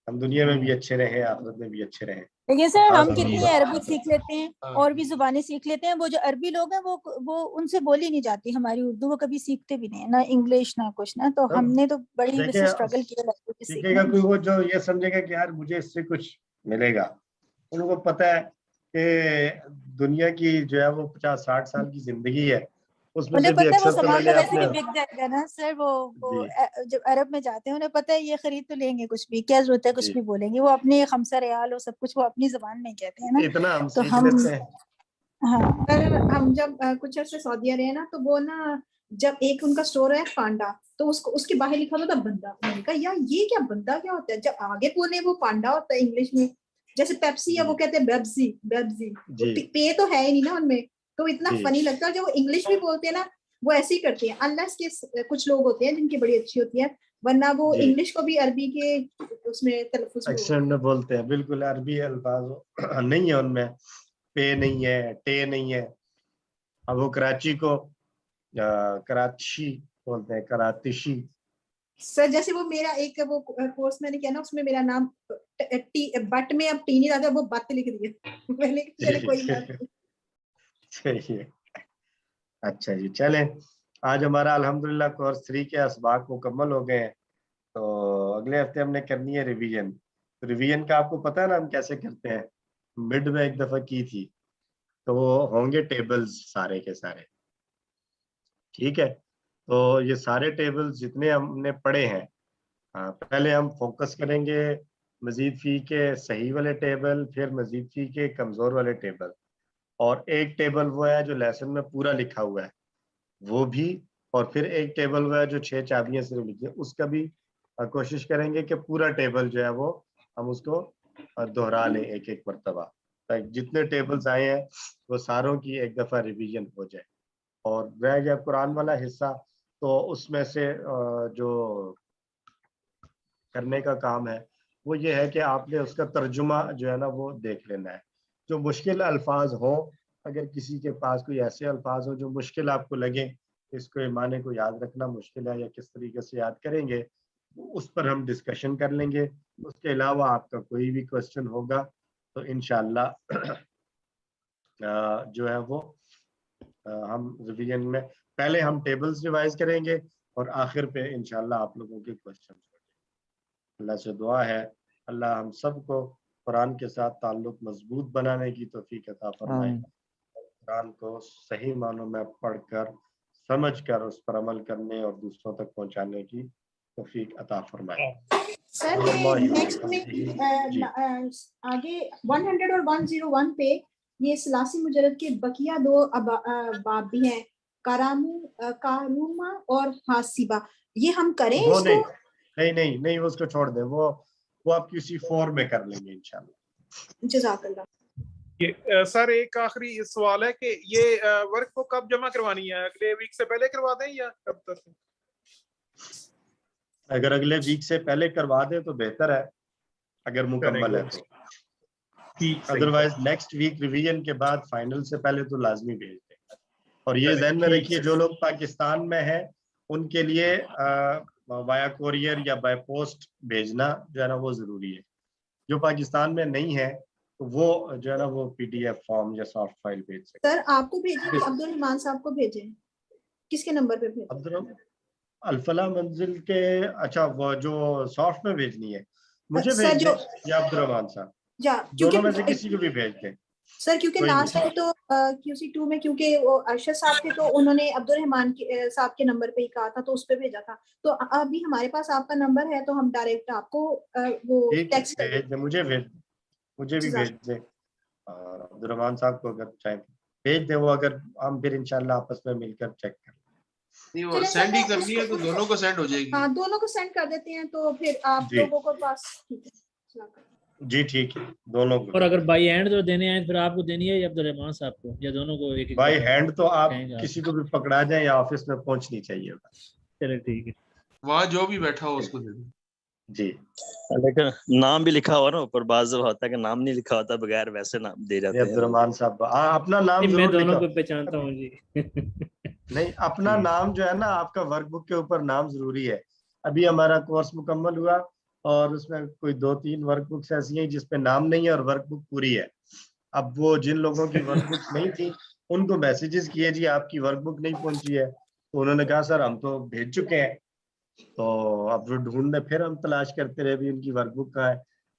ہم دنیا میں بھی اچھے رہیں, آخرت میں بھی اچھے رہیں. لیکن سر ہم کتنی عربک سیکھ لیتے ہیں اور بھی زبانیں سیکھ لیتے ہیں. وہ جو عربی لوگ ہیں وہ ان سے بولی نہیں جاتی ہماری اردو, وہ کبھی سیکھتے بھی نہیں, نہ انگلش نہ کچھ نا. تو ہم نے تو بڑی ویسے اسٹرگل کیا. کوئی وہ جو یہ سمجھے گا کہ یار مجھے اس سے کچھ ملے گا, ان کو پتہ ہے کہ دنیا کی جو ہے وہ 50-60 سال کی زندگی ہے، اس میں سے انہیں بھی پتہ ہے وہ اکثر تو میں سامان نے تو ویسے اپنے بھی بک جائے گا نا سر، وہ جی جب عرب میں جاتے ہیں انہیں پتہ ہے یہ خرید تو لیں گے، کچھ بھی کیا ضرورت ہے کچھ جی بھی بولیں گے، وہ اپنے خمسہ ریال اور سب کچھ وہ اپنی زبان میں کہتے ہیں نا، اتنا ہم تو سیکھ ہم لیتے ہیں. ہاں ہم جب کچھ عرصے سعودیہ رہے نا، تو وہ نا جب ایک ان کا اسٹور ہے پانڈا، تو اس کے باہر لکھا ہوتا تھا بندہ. میں نے کہا یار یہ کیا بندہ کیا ہوتا ہے؟ جب آگے بولے وہ پانڈا ہوتا ہے انگلش میں، جیسے پیپسی ہے وہ کہتے ہیں بیبزی، بیبزی پے تو ہے ہی نہیں نا ان میں، تو اتنا فنی لگتا ہے. جو وہ انگلش بھی بولتے ہیں نا وہ ایسے ہی کرتے ہیں، انلیس کے کچھ لوگ ہوتے ہیں جن کی بڑی اچھی ہوتی ہے، ورنہ وہ انگلش کو بھی عربی کے اس میں تلفظ میں بولتے ہیں. بالکل عربی الفاظ نہیں ہے ان میں، پے نہیں ہے، ٹے نہیں ہے. اب وہ کراچی کو کراچی بولتے ہیں، کراتشی. سر جیسے وہ میرا ایک وہ کورس میں نے کیا نا، اس میں میرا نام بٹ میں اب ٹی نہیں لاتا، وہ بت لکھ دیا میں نے، چلے کوئی بات نہیں. صحیح ہے. اچھا جی، چلیں آج ہمارا الحمدللہ کورس 3 کے اسباق مکمل ہو گئے ہیں. تو اگلے ہفتے ہم نے کرنی ہے ریویژن. ریویژن کا آپ کو پتا ہے نا ہم کیسے کرتے ہیں؟ مڈ میں ایک دفعہ کی تھی، تو وہ ہوں گے ٹیبلز سارے کے سارے. ٹھیک ہے، تو یہ سارے ٹیبلز جتنے ہم نے پڑھے ہیں، پہلے ہم فوکس کریں گے مزید فی کے صحیح والے ٹیبل، پھر مزید فی کے کمزور والے ٹیبل، اور ایک ٹیبل وہ ہے جو لیسن میں پورا لکھا ہوا ہے وہ بھی، اور پھر ایک ٹیبل وہ ہے جو 6 چابیاں سے لکھی ہے اس کا بھی. کوشش کریں گے کہ پورا ٹیبل جو ہے وہ ہم اس کو دہرا لیں ایک ایک مرتبہ، جتنے ٹیبلز آئے ہیں وہ ساروں کی ایک دفعہ ریویژن ہو جائے. اور رہ گیا قرآن والا حصہ، تو اس میں سے جو کرنے کا کام ہے وہ یہ ہے کہ آپ نے اس کا ترجمہ جو ہے نا وہ دیکھ لینا ہے. جو مشکل الفاظ ہوں، اگر کسی کے پاس کوئی ایسے الفاظ ہوں جو مشکل آپ کو لگیں، اس کو معنی کو یاد رکھنا مشکل ہے یا کس طریقے سے یاد کریں گے، اس پر ہم ڈسکشن کر لیں گے. اس کے علاوہ آپ کا کوئی بھی کوشچن ہوگا تو انشاءاللہ جو ہے وہ ہم ریویژن میں پہلے ہم ٹیبلز ریوائز کریں گے اور آخر پہ انشاءاللہ آپ لوگوں کے کوشچن. اللہ سے دعا ہے اللہ ہم سب کو قرآن کے ساتھ تعلق مضبوط بنانے کی توفیق عطا فرمائے، قرآن کو صحیح معنوں میں پڑھ کر سمجھ کر اس پر عمل کرنے اور دوسروں تک پہنچانے کی توفیق عطا فرمائے. سر نیکسٹ میں آگے 100 اور 101 پہ یہ ثلاثی مجرد کے بقیہ 2 باب بھی ہیں، کاروما اور حاسبہ، یہ ہم کریں وہ اس کو؟ نہیں اس کو چھوڑ دیں، وہ آپ کسی فورم میں کر لیں گے انشاءاللہ. جزاک اللہ. سر ایک آخری سوال ہے کہ یہ ورک کو کب جمع کروانی ہے؟ اگلے ویک سے پہلے کروا دیں یا کب تک؟ اگر اگلے ویک سے پہلے کروا دیں تو بہتر ہے اگر مکمل ہے تو، ادروائز نیکسٹ ویک ریویژن کے بعد فائنل سے پہلے تو لازمی بھیج دیں. اور یہ ذہن میں رکھیے جو لوگ پاکستان میں ہیں ان کے لیے وایا کوریئر یا بائی پوسٹ بھیجنا جو ہے نا وہ ضروری ہے. جو پاکستان میں نہیں ہے تو وہ جو ہے نا وہ PDF فارم یا سافٹ فائل بھیج سکتے. سر آپ کو بھیجیں کہ عبدالرحمان صاحب کو بھیجیں؟ کس کے نمبر پہ بھیجیں؟ الفلاح منزل کے، اچھا وہ جو سافٹ میں بھیجنی ہے مجھے بھیج دیں یا عبدالرحمان صاحب، دونوں میں سے کسی کو بھی بھیج دیں. سر کیونکہ لاسٹ ٹائم تو QC2 میں کیونکہ وہ ارشد صاحب تھے تو انہوں نے عبدالرحمان صاحب کے نمبر پہ ہی کہا تھا تو اس پہ بھیجا تھا، تو ابھی ہمارے پاس آپ کا نمبر ہے تو ہم ڈائریکٹ آپ کو وہ ٹیکسٹ کر دیں. مجھے بھی بھیج دیں اور عبدالرحمان صاحب کو اگر چاہیں بھیج دیں، وہ اگر ہم پھر انشاءاللہ آپس میں مل کر چیک کریں. نہیں وہ سینڈ ہی کرنی ہے تو دونوں کو سینڈ ہو جائے گی. ہاں دونوں کو سینڈ کر دیتے ہیں تو پھر آپ لوگوں کو پاس. جی ٹھیک ہے دونوں کو. اور اگر بائی ہینڈ تو دینے آئے پھر آپ کو دینی ہے یا عبدالرحمان صاحب کو یا دونوں کو ایک ایک؟ بائی ہینڈ تو آپ کسی کو بھی پکڑا جائیں یا آفس میں پہنچنی چاہیے. چلے ٹھیک ہے، وہاں جو بھی بیٹھا ہو اس کو دے دیں. جی لیکن نام بھی لکھا ہوا نا اوپر، بعض ہوتا ہے کہ نام نہیں لکھا ہوتا، بغیر ویسے نام دے جاتے ہیں. عبدالرحمان صاحب اپنا نام میں ضرور دونوں لکھا، کو پہچانتا ہوں جی. نہیں اپنا نام جو ہے نا آپ کا ورک بک کے اوپر نام ضروری ہے. ابھی ہمارا کورس مکمل ہوا اور اس میں کوئی 2-3 ورک بکس ایسی ہیں جس پہ نام نہیں ہے اور ورک بک پوری ہے. اب وہ جن لوگوں کی ورک بکس نہیں تھی ان کو میسیجز کیے جی آپ کی ورک بک نہیں پہنچی ہے، تو انہوں نے کہا سر ہم تو بھیج چکے ہیں. تو اب وہ ڈھونڈنے پھر ہم تلاش کرتے رہے بھی ان کی ورک بک کہاں ہے.